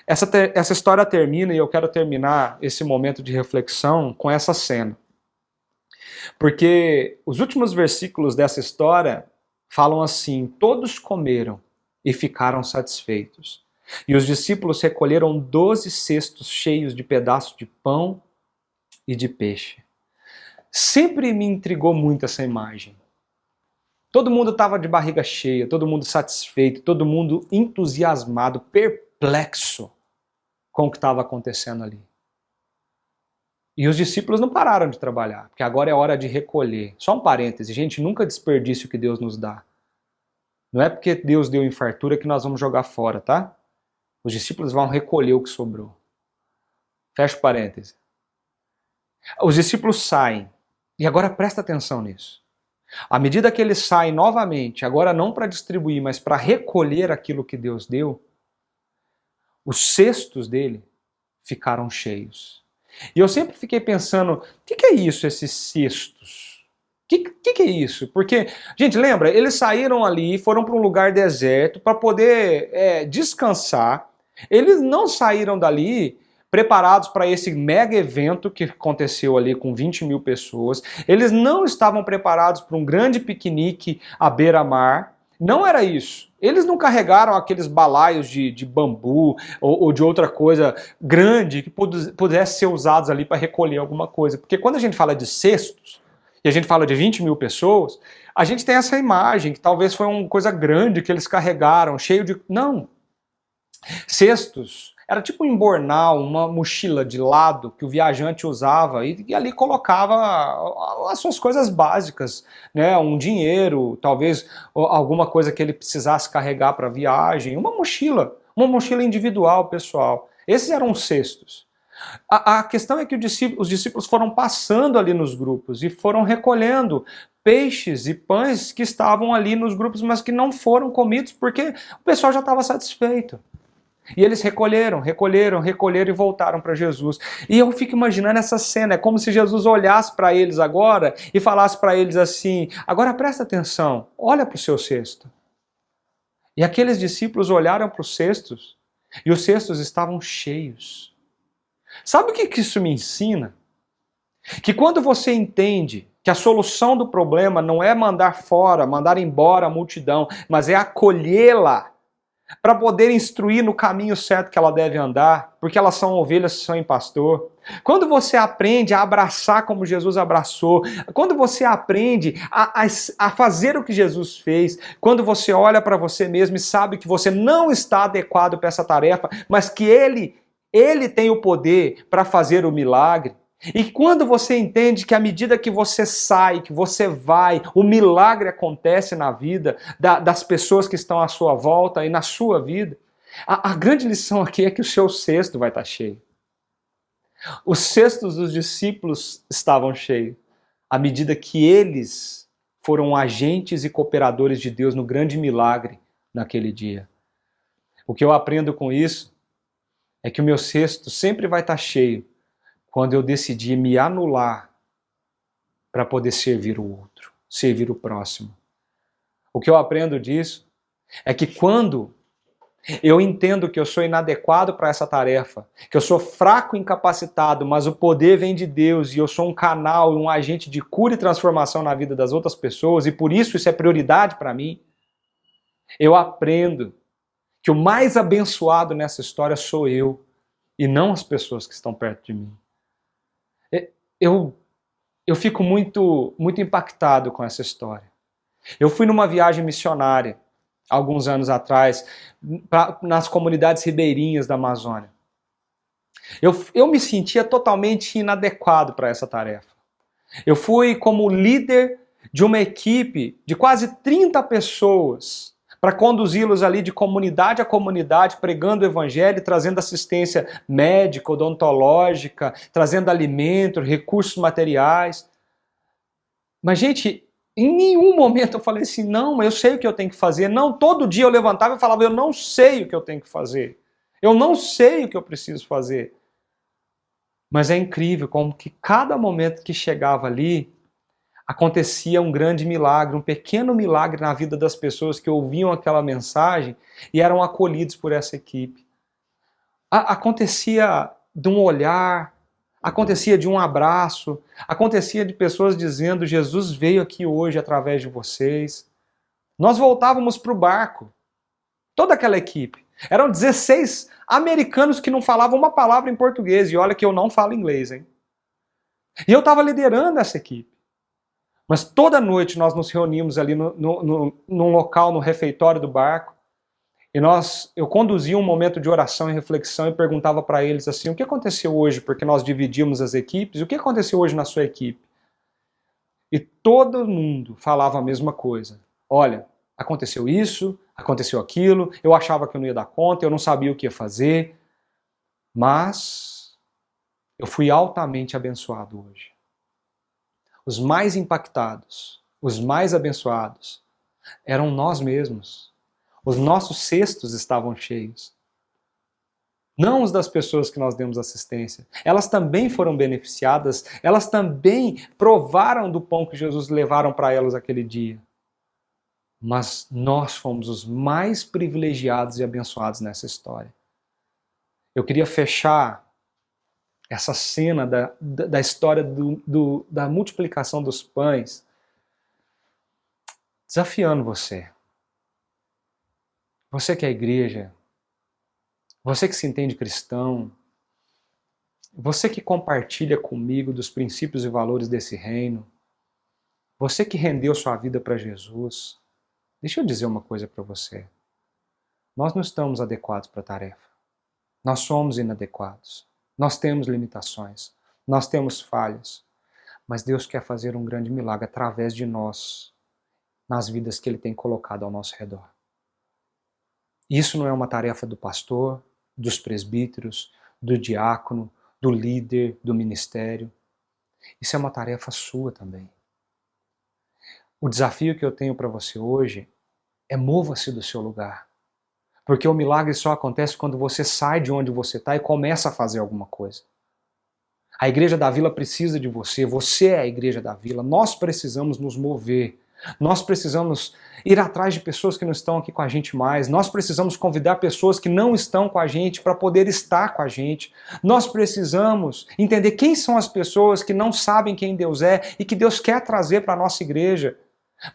Essa história termina, e eu quero terminar esse momento de reflexão com essa cena. Porque os últimos versículos dessa história falam assim: todos comeram e ficaram satisfeitos. E os discípulos recolheram 12 cestos cheios de pedaços de pão e de peixe. Sempre me intrigou muito essa imagem. Todo mundo estava de barriga cheia, todo mundo satisfeito, todo mundo entusiasmado, perplexo com o que estava acontecendo ali. E os discípulos não pararam de trabalhar, porque agora é hora de recolher. Só um parêntese, gente, nunca desperdice o que Deus nos dá. Não é porque Deus deu fartura que nós vamos jogar fora, tá? Os discípulos vão recolher o que sobrou. Fecha o parêntese. Os discípulos saem, e agora presta atenção nisso. À medida que eles saem novamente, agora não para distribuir, mas para recolher aquilo que Deus deu, os cestos dele ficaram cheios. E eu sempre fiquei pensando, o que é isso, esses cestos? O que é isso? Porque, gente, lembra, eles saíram ali, foram para um lugar deserto para poder descansar. Eles não saíram dali preparados para esse mega evento que aconteceu ali com 20 mil pessoas. Eles não estavam preparados para um grande piquenique à beira-mar. Não era isso. Eles não carregaram aqueles balaios de bambu ou de outra coisa grande que pudesse ser usados ali para recolher alguma coisa. Porque quando a gente fala de cestos, e a gente fala de 20 mil pessoas, a gente tem essa imagem que talvez foi uma coisa grande que eles carregaram, cheio de... Não. Cestos era tipo um embornal, uma mochila de lado que o viajante usava e ali colocava as suas coisas básicas, né? Um dinheiro, talvez alguma coisa que ele precisasse carregar para a viagem, uma mochila individual, pessoal. Esses eram os cestos. A questão é que os discípulos foram passando ali nos grupos e foram recolhendo peixes e pães que estavam ali nos grupos, mas que não foram comidos porque o pessoal já estava satisfeito. E eles recolheram e voltaram para Jesus. E eu fico imaginando essa cena, é como se Jesus olhasse para eles agora e falasse para eles assim: agora presta atenção, olha para o seu cesto. E aqueles discípulos olharam para os cestos e os cestos estavam cheios. Sabe o que isso me ensina? Que quando você entende que a solução do problema não é mandar fora, mandar embora a multidão, mas é acolhê-la, para poder instruir no caminho certo que ela deve andar, porque elas são ovelhas sem pastor. Quando você aprende a abraçar como Jesus abraçou, quando você aprende a fazer o que Jesus fez, quando você olha para você mesmo e sabe que você não está adequado para essa tarefa, mas que Ele tem o poder para fazer o milagre, e quando você entende que à medida que você sai, que você vai, o milagre acontece na vida das pessoas que estão à sua volta e na sua vida, a grande lição aqui é que o seu cesto vai estar cheio. Os cestos dos discípulos estavam cheios, à medida que eles foram agentes e cooperadores de Deus no grande milagre naquele dia. O que eu aprendo com isso é que o meu cesto sempre vai estar cheio quando eu decidi me anular para poder servir o outro, servir o próximo. O que eu aprendo disso é que quando eu entendo que eu sou inadequado para essa tarefa, que eu sou fraco e incapacitado, mas o poder vem de Deus e eu sou um canal e um agente de cura e transformação na vida das outras pessoas e por isso é prioridade para mim, eu aprendo que o mais abençoado nessa história sou eu e não as pessoas que estão perto de mim. Eu fico muito impactado com essa história. Eu fui numa viagem missionária, alguns anos atrás, nas comunidades ribeirinhas da Amazônia. Eu me sentia totalmente inadequado para essa tarefa. Eu fui como líder de uma equipe de quase 30 pessoas para conduzi-los ali de comunidade a comunidade, pregando o evangelho, trazendo assistência médica, odontológica, trazendo alimento, recursos materiais. Mas, gente, em nenhum momento eu falei assim, não, eu sei o que eu tenho que fazer. Não, todo dia eu levantava e falava, eu não sei o que eu tenho que fazer. Eu não sei o que eu preciso fazer. Mas é incrível como que cada momento que chegava ali, acontecia um grande milagre, um pequeno milagre na vida das pessoas que ouviam aquela mensagem e eram acolhidos por essa equipe. Acontecia de um olhar, acontecia de um abraço, acontecia de pessoas dizendo, Jesus veio aqui hoje através de vocês. Nós voltávamos para o barco, toda aquela equipe. Eram 16 americanos que não falavam uma palavra em português, e olha que eu não falo inglês, hein? E eu estava liderando essa equipe. Mas toda noite nós nos reuníamos ali num local, no refeitório do barco, e eu conduzia um momento de oração e reflexão e perguntava para eles assim, o que aconteceu hoje? Porque nós dividíamos as equipes, o que aconteceu hoje na sua equipe? E todo mundo falava a mesma coisa. Olha, aconteceu isso, aconteceu aquilo, eu achava que eu não ia dar conta, eu não sabia o que ia fazer, mas eu fui altamente abençoado hoje. Os mais impactados, os mais abençoados, eram nós mesmos. Os nossos cestos estavam cheios. Não os das pessoas que nós demos assistência. Elas também foram beneficiadas, elas também provaram do pão que Jesus levaram para elas aquele dia. Mas nós fomos os mais privilegiados e abençoados nessa história. Eu queria fechar essa cena da história da multiplicação dos pães, desafiando você. Você que é igreja, você que se entende cristão, você que compartilha comigo dos princípios e valores desse reino, você que rendeu sua vida para Jesus, deixa eu dizer uma coisa para você. Nós não estamos adequados para a tarefa. Nós somos inadequados. Nós temos limitações, nós temos falhas, mas Deus quer fazer um grande milagre através de nós, nas vidas que Ele tem colocado ao nosso redor. Isso não é uma tarefa do pastor, dos presbíteros, do diácono, do líder, do ministério. Isso é uma tarefa sua também. O desafio que eu tenho para você hoje é mova-se do seu lugar. Porque o milagre só acontece quando você sai de onde você está e começa a fazer alguma coisa. A igreja da vila precisa de você, você é a igreja da vila, nós precisamos nos mover, nós precisamos ir atrás de pessoas que não estão aqui com a gente mais, nós precisamos convidar pessoas que não estão com a gente para poder estar com a gente, nós precisamos entender quem são as pessoas que não sabem quem Deus é e que Deus quer trazer para a nossa igreja.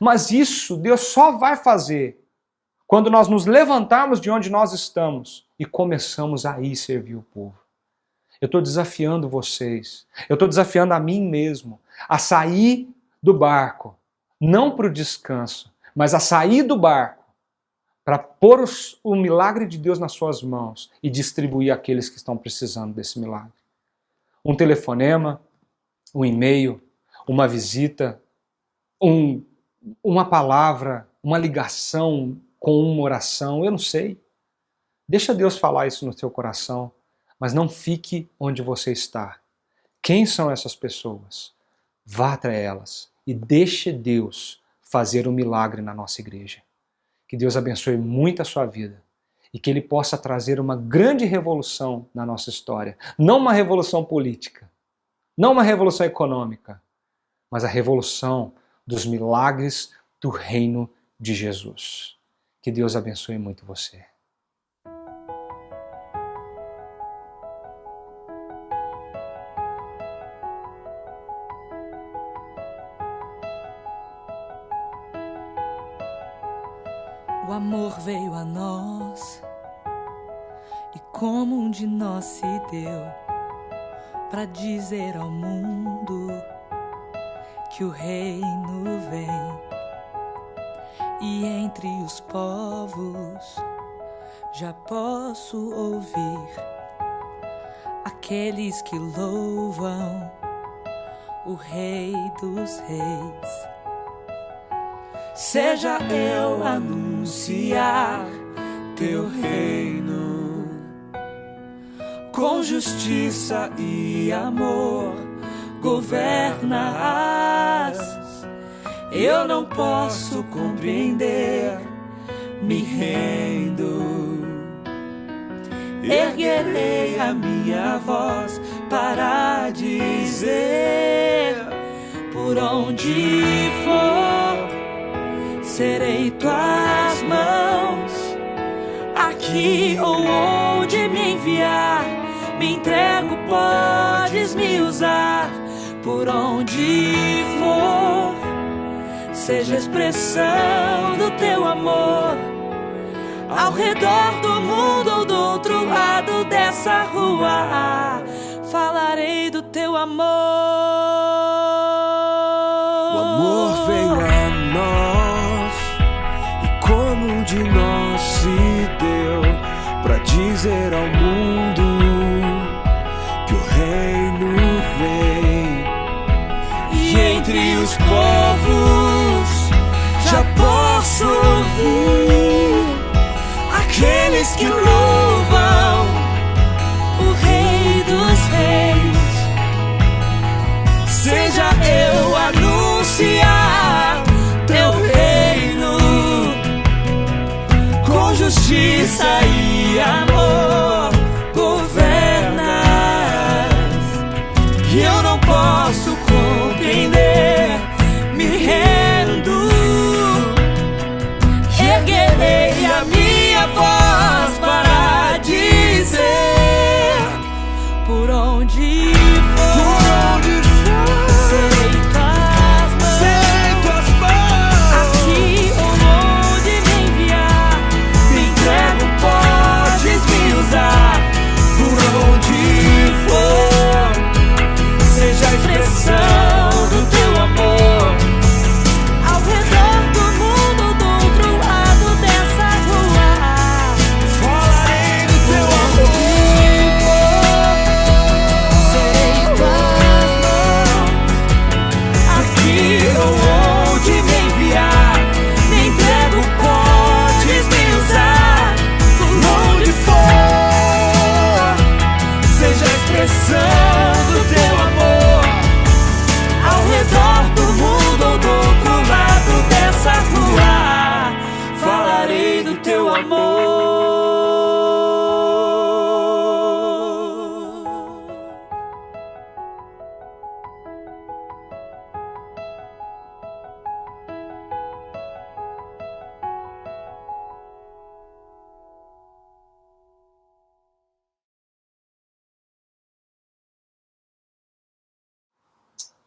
Mas isso Deus só vai fazer quando nós nos levantarmos de onde nós estamos e começamos a ir servir o povo. Eu estou desafiando vocês, eu estou desafiando a mim mesmo a sair do barco, não para o descanso, mas a sair do barco para pôr o milagre de Deus nas suas mãos e distribuir àqueles que estão precisando desse milagre. Um telefonema, um e-mail, uma visita, uma palavra, uma ligação com uma oração, eu não sei. Deixa Deus falar isso no seu coração, mas não fique onde você está. Quem são essas pessoas? Vá até elas e deixe Deus fazer um milagre na nossa igreja. Que Deus abençoe muito a sua vida e que Ele possa trazer uma grande revolução na nossa história. Não uma revolução política, não uma revolução econômica, mas a revolução dos milagres do reino de Jesus. Que Deus abençoe muito você. O amor veio a nós e como um de nós se deu para dizer ao mundo que o reino vem. E entre os povos já posso ouvir aqueles que louvam o Rei dos Reis. Seja eu anunciar teu reino com justiça e amor governas. Eu não posso compreender, me rendo. Erguerei a minha voz para dizer: por onde for, serei tuas mãos. Aqui ou onde me enviar, me entrego, podes me usar. Por onde for, seja a expressão do teu amor. Ao redor do mundo ou do outro lado dessa rua, falarei do teu amor. O amor veio a nós e como de nós se deu, pra dizer ao mundo que o reino veio. E entre os povos já posso ouvir aqueles que louvam o Rei dos Reis. Seja eu anunciar teu reino com justiça e amor governas. E eu não posso compreender, me rendo. Erguerei a minha voz para dizer: por onde for, serei tuas mãos. Aqui ou onde me enviar, me entrego, podes me usar. Por onde for, seja a expressão do teu amor. Ao redor do mundo, do outro lado dessa rua, falarei do teu amor. Serei tuas mãos. Aqui ou onde me enviar, me entrego, podes me usar. Por onde for, seja a expressão do teu amor. Ao redor do mundo ou do outro lado dessa rua, falarei do teu amor.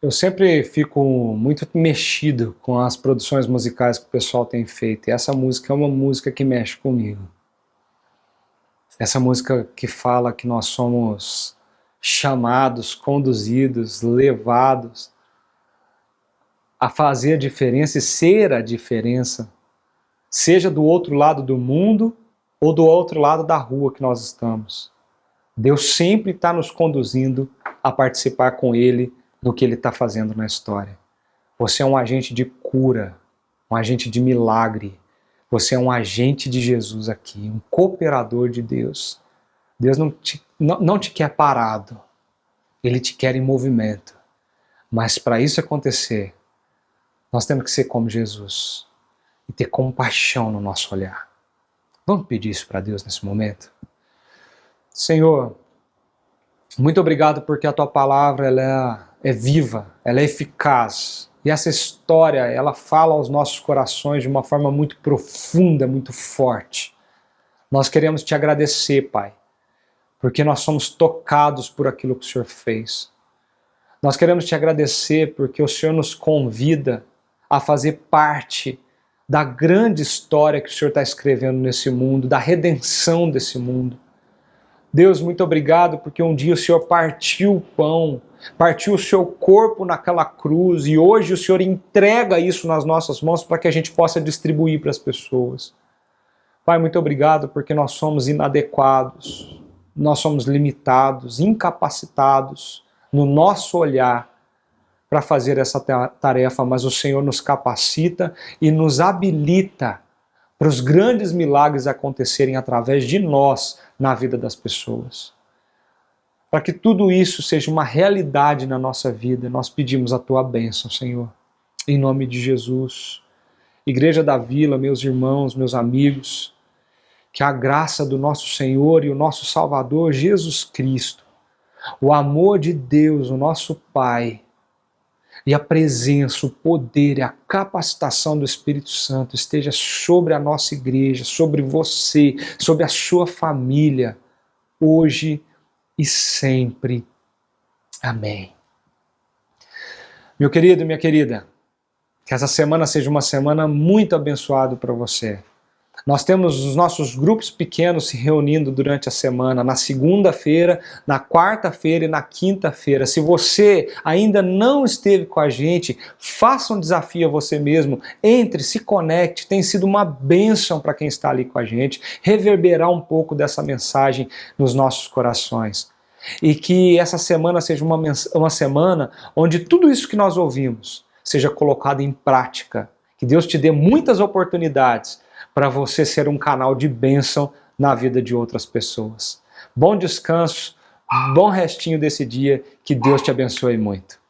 Eu sempre fico muito mexido com as produções musicais que o pessoal tem feito. E essa música é uma música que mexe comigo. Essa música que fala que nós somos chamados, conduzidos, levados a fazer a diferença e ser a diferença, seja do outro lado do mundo ou do outro lado da rua que nós estamos. Deus sempre está nos conduzindo a participar com Ele no que Ele está fazendo na história. Você é um agente de cura, um agente de milagre. Você é um agente de Jesus aqui, um cooperador de Deus. Deus não te quer parado, Ele te quer em movimento. Mas para isso acontecer, nós temos que ser como Jesus e ter compaixão no nosso olhar. Vamos pedir isso para Deus nesse momento? Senhor, muito obrigado porque a Tua palavra ela é viva, ela é eficaz. E essa história, ela fala aos nossos corações de uma forma muito profunda, muito forte. Nós queremos Te agradecer, Pai, porque nós somos tocados por aquilo que o Senhor fez. Nós queremos Te agradecer porque o Senhor nos convida a fazer parte da grande história que o Senhor está escrevendo nesse mundo, da redenção desse mundo. Deus, muito obrigado porque um dia o Senhor partiu o pão, partiu o seu corpo naquela cruz e hoje o Senhor entrega isso nas nossas mãos para que a gente possa distribuir para as pessoas. Pai, muito obrigado porque nós somos inadequados, nós somos limitados, incapacitados no nosso olhar para fazer essa tarefa, mas o Senhor nos capacita e nos habilita para os grandes milagres acontecerem através de nós na vida das pessoas. Para que tudo isso seja uma realidade na nossa vida, nós pedimos a Tua bênção, Senhor. Em nome de Jesus. Igreja da Vila, meus irmãos, meus amigos, que a graça do nosso Senhor e o nosso Salvador Jesus Cristo, o amor de Deus, o nosso Pai, e a presença, o poder e a capacitação do Espírito Santo esteja sobre a nossa igreja, sobre você, sobre a sua família, hoje e sempre. Amém. Meu querido e minha querida, que essa semana seja uma semana muito abençoada para você. Nós temos os nossos grupos pequenos se reunindo durante a semana, na segunda-feira, na quarta-feira e na quinta-feira. Se você ainda não esteve com a gente, faça um desafio a você mesmo, entre, se conecte, tem sido uma bênção para quem está ali com a gente, reverberar um pouco dessa mensagem nos nossos corações. E que essa semana seja uma semana onde tudo isso que nós ouvimos seja colocado em prática. Que Deus te dê muitas oportunidades para você ser um canal de bênção na vida de outras pessoas. Bom descanso, bom restinho desse dia, que Deus te abençoe muito.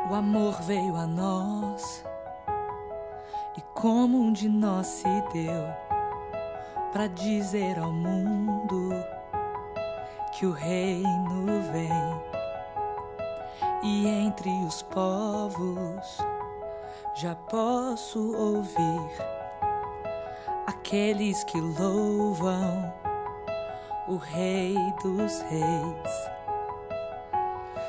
O amor veio a nós e como um de nós se deu para dizer ao mundo que o reino vem. E entre os povos já posso ouvir aqueles que louvam o Rei dos Reis.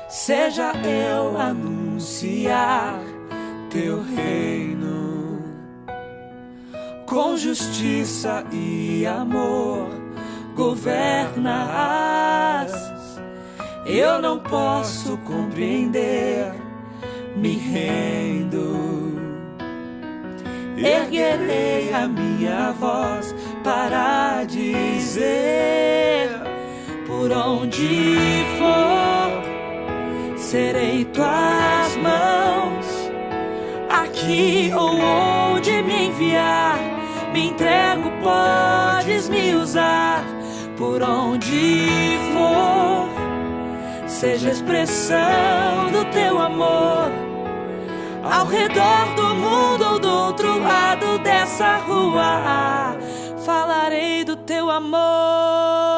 Seja eu anunciar teu reino com justiça e amor governas. Eu não posso compreender, me rendo. Erguerei a minha voz para dizer: por onde for, serei tuas mãos. Aqui ou onde me enviar, me entrego, podes me usar. Por onde for, seja expressão do teu amor. Ao redor do mundo ou do outro lado dessa rua, falarei do teu amor.